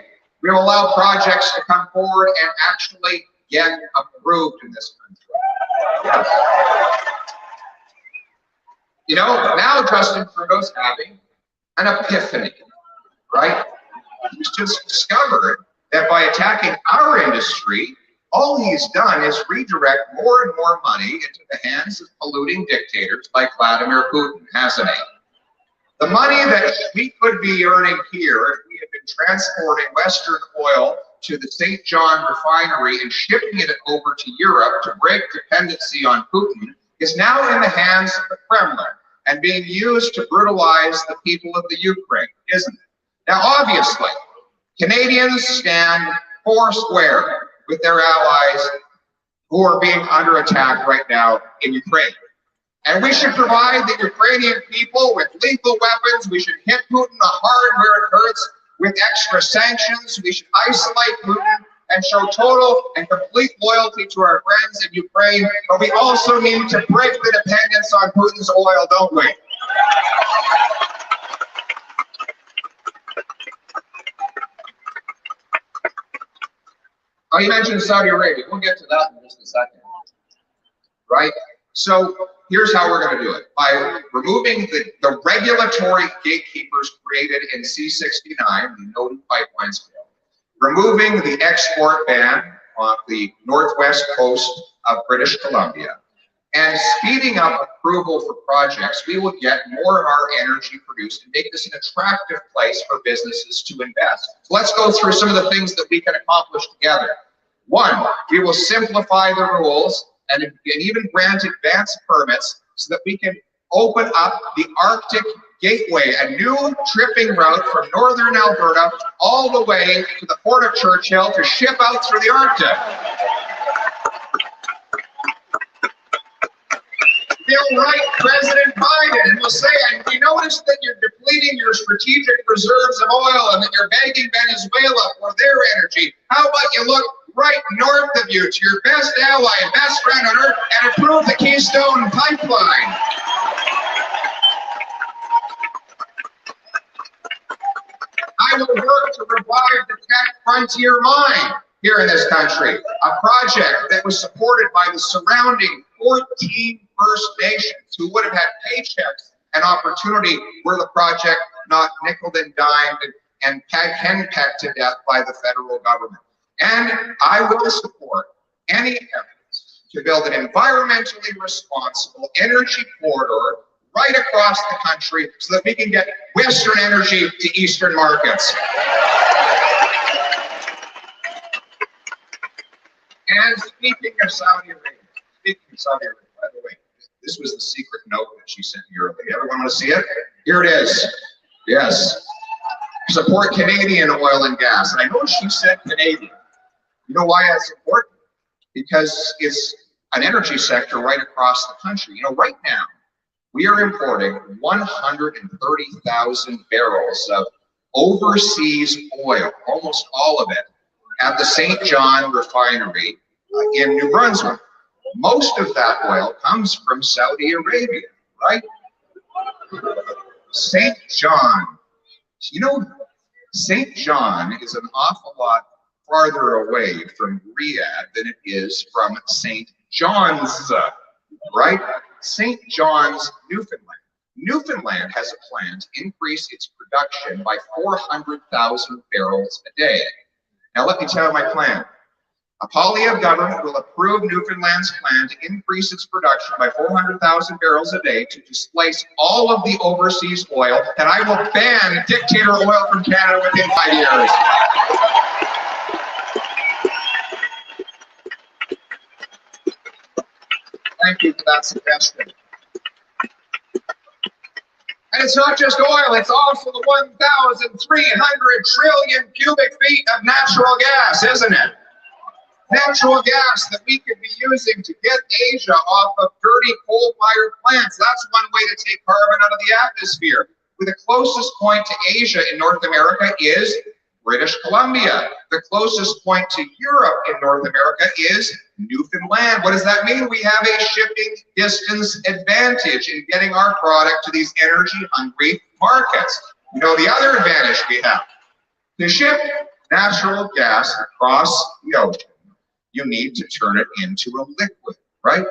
we will allow projects to come forward and actually get approved in this country. You know, now Justin Trudeau's having an epiphany, right? He's just discovered that by attacking our industry, all he's done is redirect more and more money into the hands of polluting dictators like Vladimir Putin, hasn't he? The money that we could be earning here if we had been transporting Western oil to the St. John refinery and shipping it over to Europe to break dependency on Putin is now in the hands of the Kremlin and being used to brutalize the people of the Ukraine, isn't it? Now, obviously, Canadians stand foursquare with their allies who are being under attack right now in Ukraine. And we should provide the Ukrainian people with lethal weapons. We should hit Putin hard where it hurts with extra sanctions. We should isolate Putin and show total and complete loyalty to our friends in Ukraine. But we also need to break the dependence on Putin's oil, don't we? Oh, you mentioned Saudi Arabia. We'll get to that in just a second. Right? So here's how we're going to do it. By removing the regulatory gatekeepers created in C-69, the Noted Pipelines Bill, removing the export ban on the northwest coast of British Columbia, and speeding up approval for projects, we will get more of our energy produced and make this an attractive place for businesses to invest. So let's go through some of the things that we can accomplish together. One, we will simplify the rules and even grant advance permits so that we can open up the Arctic Gateway, a new tripping route from northern Alberta all the way to the Port of Churchill to ship out through the Arctic. They'll write President Biden and will say, and we noticed that you're depleting your strategic reserves of oil and that you're begging Venezuela for their energy. How about you look right north of you to your best ally and best friend on earth and approve the Keystone Pipeline. I will work to revive the Tech Frontier Mine here in this country, a project that was supported by the surrounding 14 First Nations who would have had paychecks and opportunity were the project not nickeled and dimed and henpecked to death by the federal government. And I will support any efforts to build an environmentally responsible energy corridor right across the country so that we can get Western energy to Eastern markets. And speaking of Saudi Arabia, by the way, this was the secret note that she sent me earlier. Everyone want to see it? Here it is. Yes. Support Canadian oil and gas. And I know she said Canadian. You know why that's important? Because it's an energy sector right across the country. You know, right now, we are importing 130,000 barrels of overseas oil, almost all of it, at the St. John refinery in New Brunswick. Most of that oil comes from Saudi Arabia, right? St. John. You know, St. John is an awful lot farther away from Riyadh than it is from St. John's, right? St. John's, Newfoundland. Newfoundland has a plan to increase its production by 400,000 barrels a day. Now let me tell you my plan. A Poilievre government will approve Newfoundland's plan to increase its production by 400,000 barrels a day to displace all of the overseas oil, and I will ban dictator oil from Canada within 5 years. Thank you for that suggestion. And it's not just oil, it's also the 1,300 trillion cubic feet of natural gas, isn't it? Natural gas that we could be using to get Asia off of dirty coal-fired plants. That's one way to take carbon out of the atmosphere. The closest point to Asia in North America is British Columbia. The closest point to Europe in North America is Newfoundland. What does that mean? We have a shipping distance advantage in getting our product to these energy-hungry markets. You know the other advantage we have? To ship natural gas across the ocean, you need to turn it into a liquid, right?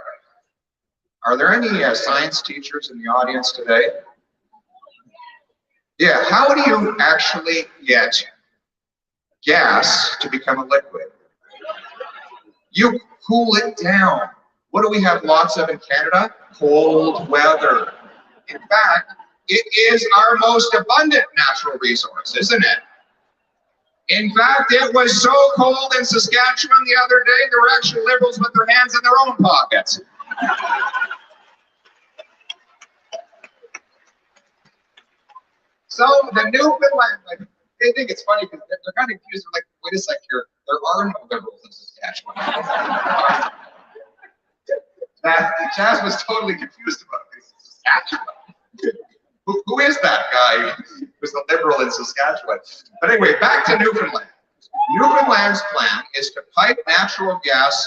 Are there any science teachers in the audience today? Yeah, how do you actually get gas to become a liquid? You cool it down. What do we have lots of in Canada? Cold weather. In fact, it is our most abundant natural resource, isn't it? In fact, it was so cold in Saskatchewan the other day, there were actually Liberals with their hands in their own pockets. So the Newfoundland, like, they think it's funny because they're kind of confused. They're like, wait a sec here, there are no Liberals in Saskatchewan. Chaz was totally confused about this. Saskatchewan. Who is that guy who's the Liberal in Saskatchewan? But anyway, back to Newfoundland. Newfoundland's plan is to pipe natural gas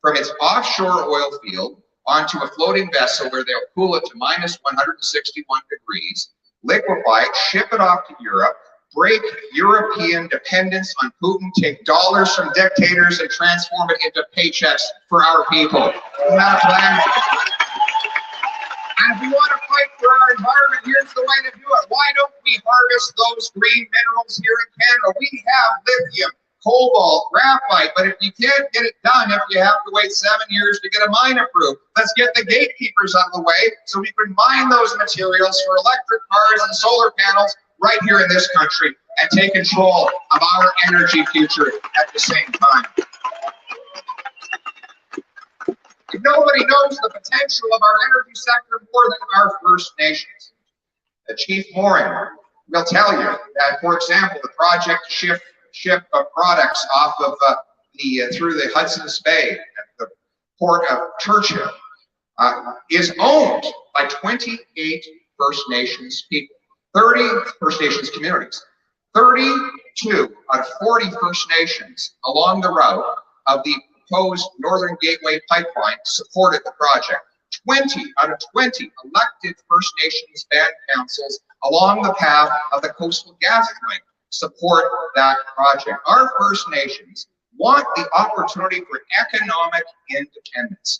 from its offshore oil field onto a floating vessel where they'll cool it to minus 161 degrees, liquefy it, ship it off to Europe, break European dependence on Putin, take dollars from dictators and transform it into paychecks for our people. Isn't that a plan? And if we want to fight for our environment, here's the way to do it. Why don't we harvest those green minerals here in Canada? We have lithium, cobalt, graphite, but if you can't get it done, if you have to wait 7 years to get a mine approved, let's get the gatekeepers out of the way so we can mine those materials for electric cars and solar panels right here in this country and take control of our energy future at the same time. Nobody knows the potential of our energy sector more than our First Nations. Chief Morin will tell you that, for example, the project to ship products off of through the Hudson's Bay at the port of Churchill is owned by 28 First Nations people, 30 First Nations communities. 32 out of 40 First Nations along the route of the proposed Northern Gateway pipeline supported the project. 20 out of 20 elected First Nations band councils along the path of the Coastal GasLink support that project. Our First Nations want the opportunity for economic independence,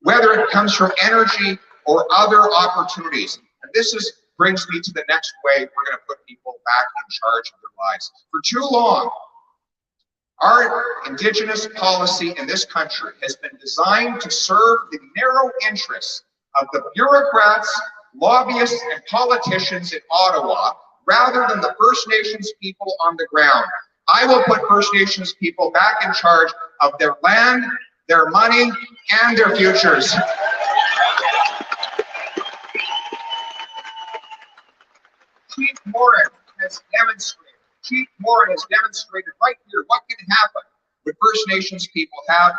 whether it comes from energy or other opportunities. And this brings me to the next way we're going to put people back in charge of their lives. For too long, our Indigenous policy in this country has been designed to serve the narrow interests of the bureaucrats, lobbyists, and politicians in Ottawa, rather than the First Nations people on the ground. I will put First Nations people back in charge of their land, their money, and their futures. Chief Morin has demonstrated right here what can happen when First Nations people have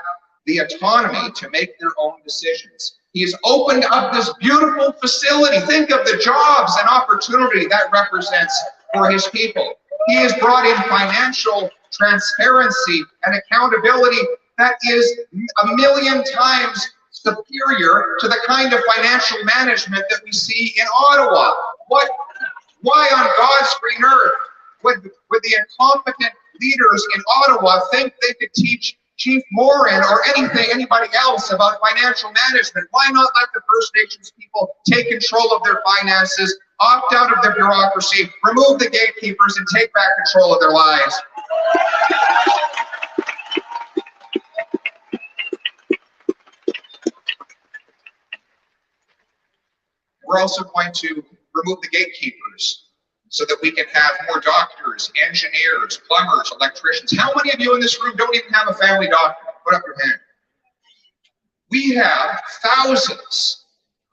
the autonomy to make their own decisions. He has opened up this beautiful facility. Think of the jobs and opportunity that represents for his people. He has brought in financial transparency and accountability that is a million times superior to the kind of financial management that we see in Ottawa. Why on God's green earth would the incompetent leaders in Ottawa think they could teach Chief Morin or anybody else about financial management? Why not let the First Nations people take control of their finances, opt out of their bureaucracy, remove the gatekeepers, and take back control of their lives? We're also going to remove the gatekeepers so that we can have more doctors, engineers, plumbers, electricians. How many of you in this room don't even have a family doctor? Put up your hand. We have thousands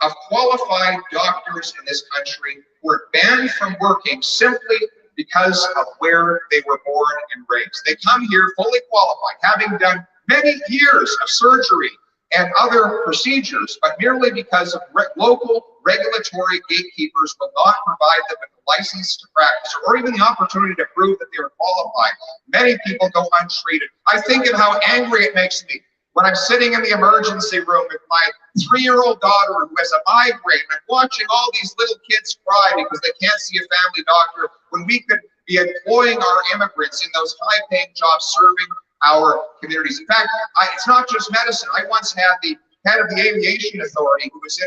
of qualified doctors in this country who are banned from working simply because of where they were born and raised. They come here fully qualified, having done many years of surgery and other procedures, but merely because of local regulatory gatekeepers will not provide them with a license to practice or even the opportunity to prove that they are qualified. Many people go untreated. I think of how angry it makes me when I'm sitting in the emergency room with my 3-year-old daughter who has a migraine, and I'm watching all these little kids cry because they can't see a family doctor, when we could be employing our immigrants in those high-paying jobs serving our communities. In fact, it's not just medicine. I once had the head of the aviation authority who was in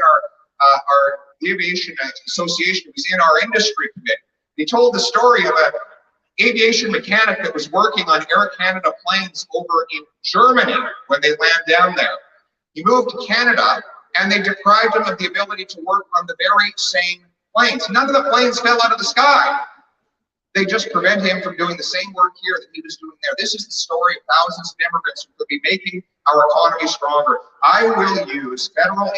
the aviation association, who was in our industry committee. He told the story of an aviation mechanic that was working on Air Canada planes over in Germany when they land down there. He moved to Canada and they deprived him of the ability to work on the very same planes. None of the planes fell out of the sky. They just prevent him from doing the same work here that he was doing there. This is the story of thousands of immigrants who could be making our economy stronger. I will use federal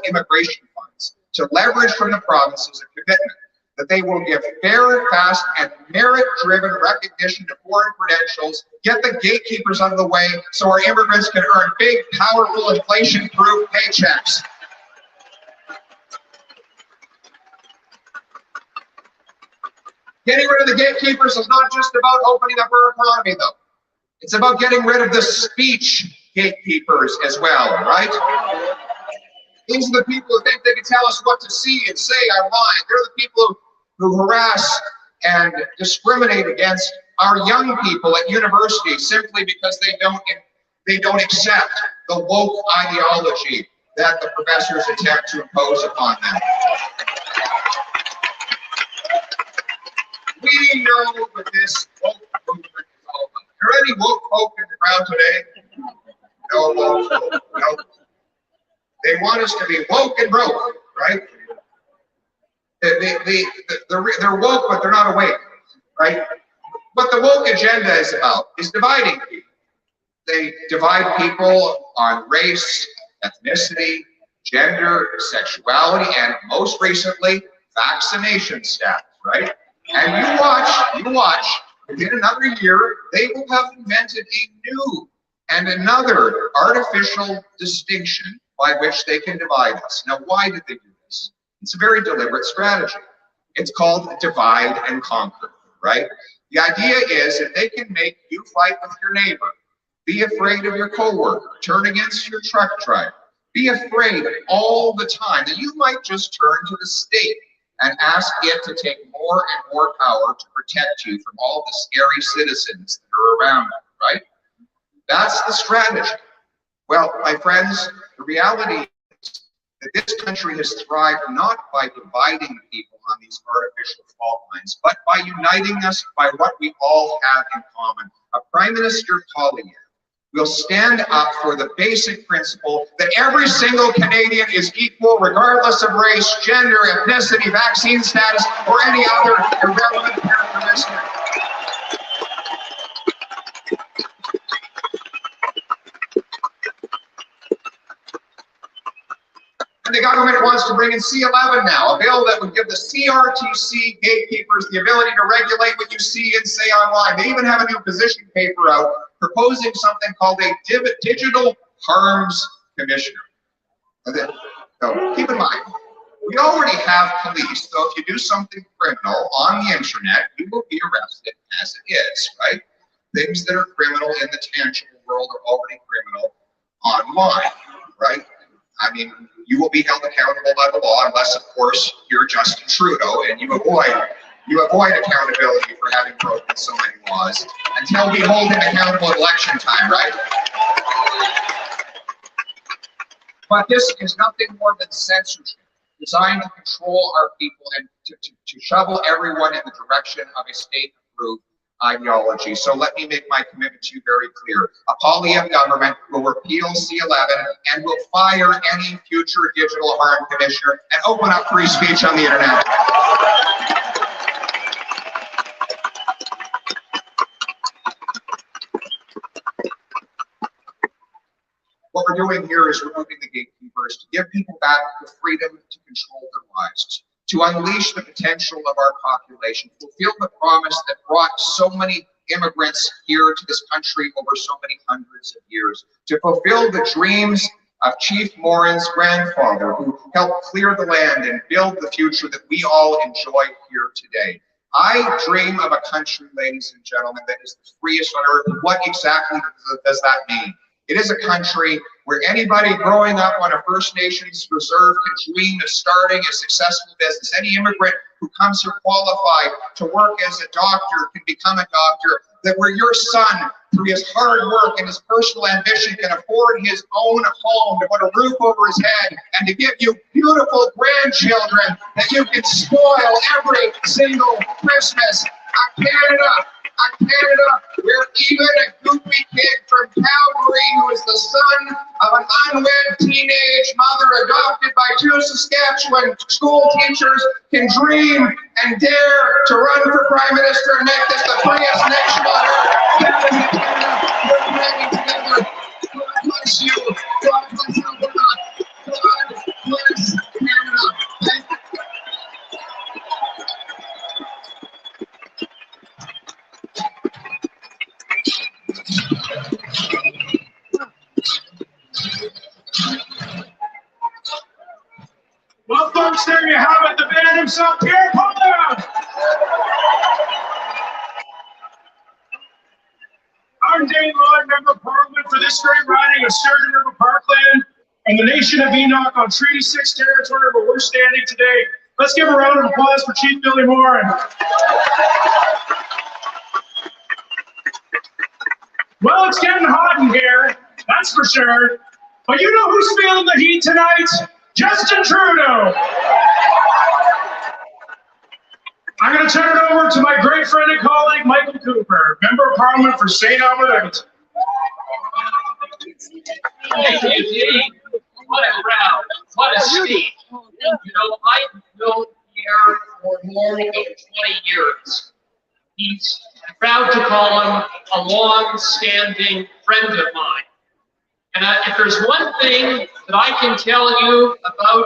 immigration funds to leverage from the provinces a commitment that they will give fair, fast, and merit-driven recognition to foreign credentials, get the gatekeepers out of the way so our immigrants can earn big, powerful, inflation-proof paychecks. Getting rid of the gatekeepers is not just about opening up our economy, though. It's about getting rid of the speech gatekeepers as well, right? These are the people who think they can tell us what to see and say online. They're the people who harass and discriminate against our young people at university simply because they don't accept the woke ideology that the professors attempt to impose upon them. We know what this woke movement is all about. Are there any woke folk in the crowd today? No woke folk, no. They want us to be woke and broke, right? They're woke, but they're not awake, right? What the woke agenda is about is dividing people. They divide people on race, ethnicity, gender, sexuality, and most recently, vaccination status, right? And you watch, within another year, they will have invented a new and another artificial distinction by which they can divide us. Now, why did they do this? It's a very deliberate strategy. It's called divide and conquer, right? The idea is if they can make you fight with your neighbor Be afraid of your coworker. Turn against your truck driver. Be afraid all the time that you might just turn to the state and ask it to take more and more power to protect you from all the scary citizens that are around you, right? That's the strategy. Well, my friends, the reality is that this country has thrived not by dividing people on these artificial fault lines, but by uniting us by what we all have in common. A Prime Minister Poilievre will stand up for the basic principle that every single Canadian is equal regardless of race, gender, ethnicity, vaccine status, or any other irrelevant characteristic. And the government wants to bring in C11 now, a bill that would give the CRTC gatekeepers the ability to regulate what you see and say online. They even have a new position paper out proposing something called a Digital Harms Commissioner. So keep in mind, we already have police, so if you do something criminal on the internet, you will be arrested as it is, right? Things that are criminal in the tangible world are already criminal online, right? I mean, you will be held accountable by the law unless, of course, you're Justin Trudeau and you avoid accountability for having broken so many laws until we hold him accountable at election time, right? But this is nothing more than censorship designed to control our people and to shovel everyone in the direction of a state-approved ideology. So let me make my commitment to you very clear. A Poilievre government will repeal C11 and will fire any future digital harm commissioner and open up free speech on the internet. What we're doing here is removing the gatekeepers to give people back the freedom to control their lives, to unleash the potential of our population, fulfill the promise that brought so many immigrants here to this country over so many hundreds of years, to fulfill the dreams of Chief Morin's grandfather, who helped clear the land and build the future that we all enjoy here today. I dream of a country, ladies and gentlemen, that is the freest on earth. What exactly does that mean? It is a country where anybody growing up on a First Nations reserve can dream of starting a successful business. Any immigrant who comes here qualified to work as a doctor can become a doctor. That where your son, through his hard work and his personal ambition, can afford his own home, to put a roof over his head, and to give you beautiful grandchildren that you can spoil every single Christmas. Canada, where even a goofy kid from Calgary, who is the son of an unwed teenage mother adopted by two Saskatchewan school teachers, can dream and dare to run for Prime Minister and make this the freest nation on earth. We're bringing together. God bless you. God bless Alberta. God bless Canada. Thank you. Well, folks, there you have it, the man himself, Pierre. Our Dane Lord, Member of Parliament for this great riding of Sturgeon River Parkland and the nation of Enoch on Treaty 6 territory where we're standing today. Let's give a round of applause for Chief Billy Morin. Well, it's getting hot in here, that's for sure. But you know who's feeling the heat tonight? Justin Trudeau. I'm going to turn it over to my great friend and colleague, Michael Cooper, Member of Parliament for St. Albert, Edmonton. Thank you, Dee. What a crowd. What a speech. You know, I've known Pierre for more than 20 years. He's proud to call him a long-standing friend of mine. And if there's one thing that I can tell you about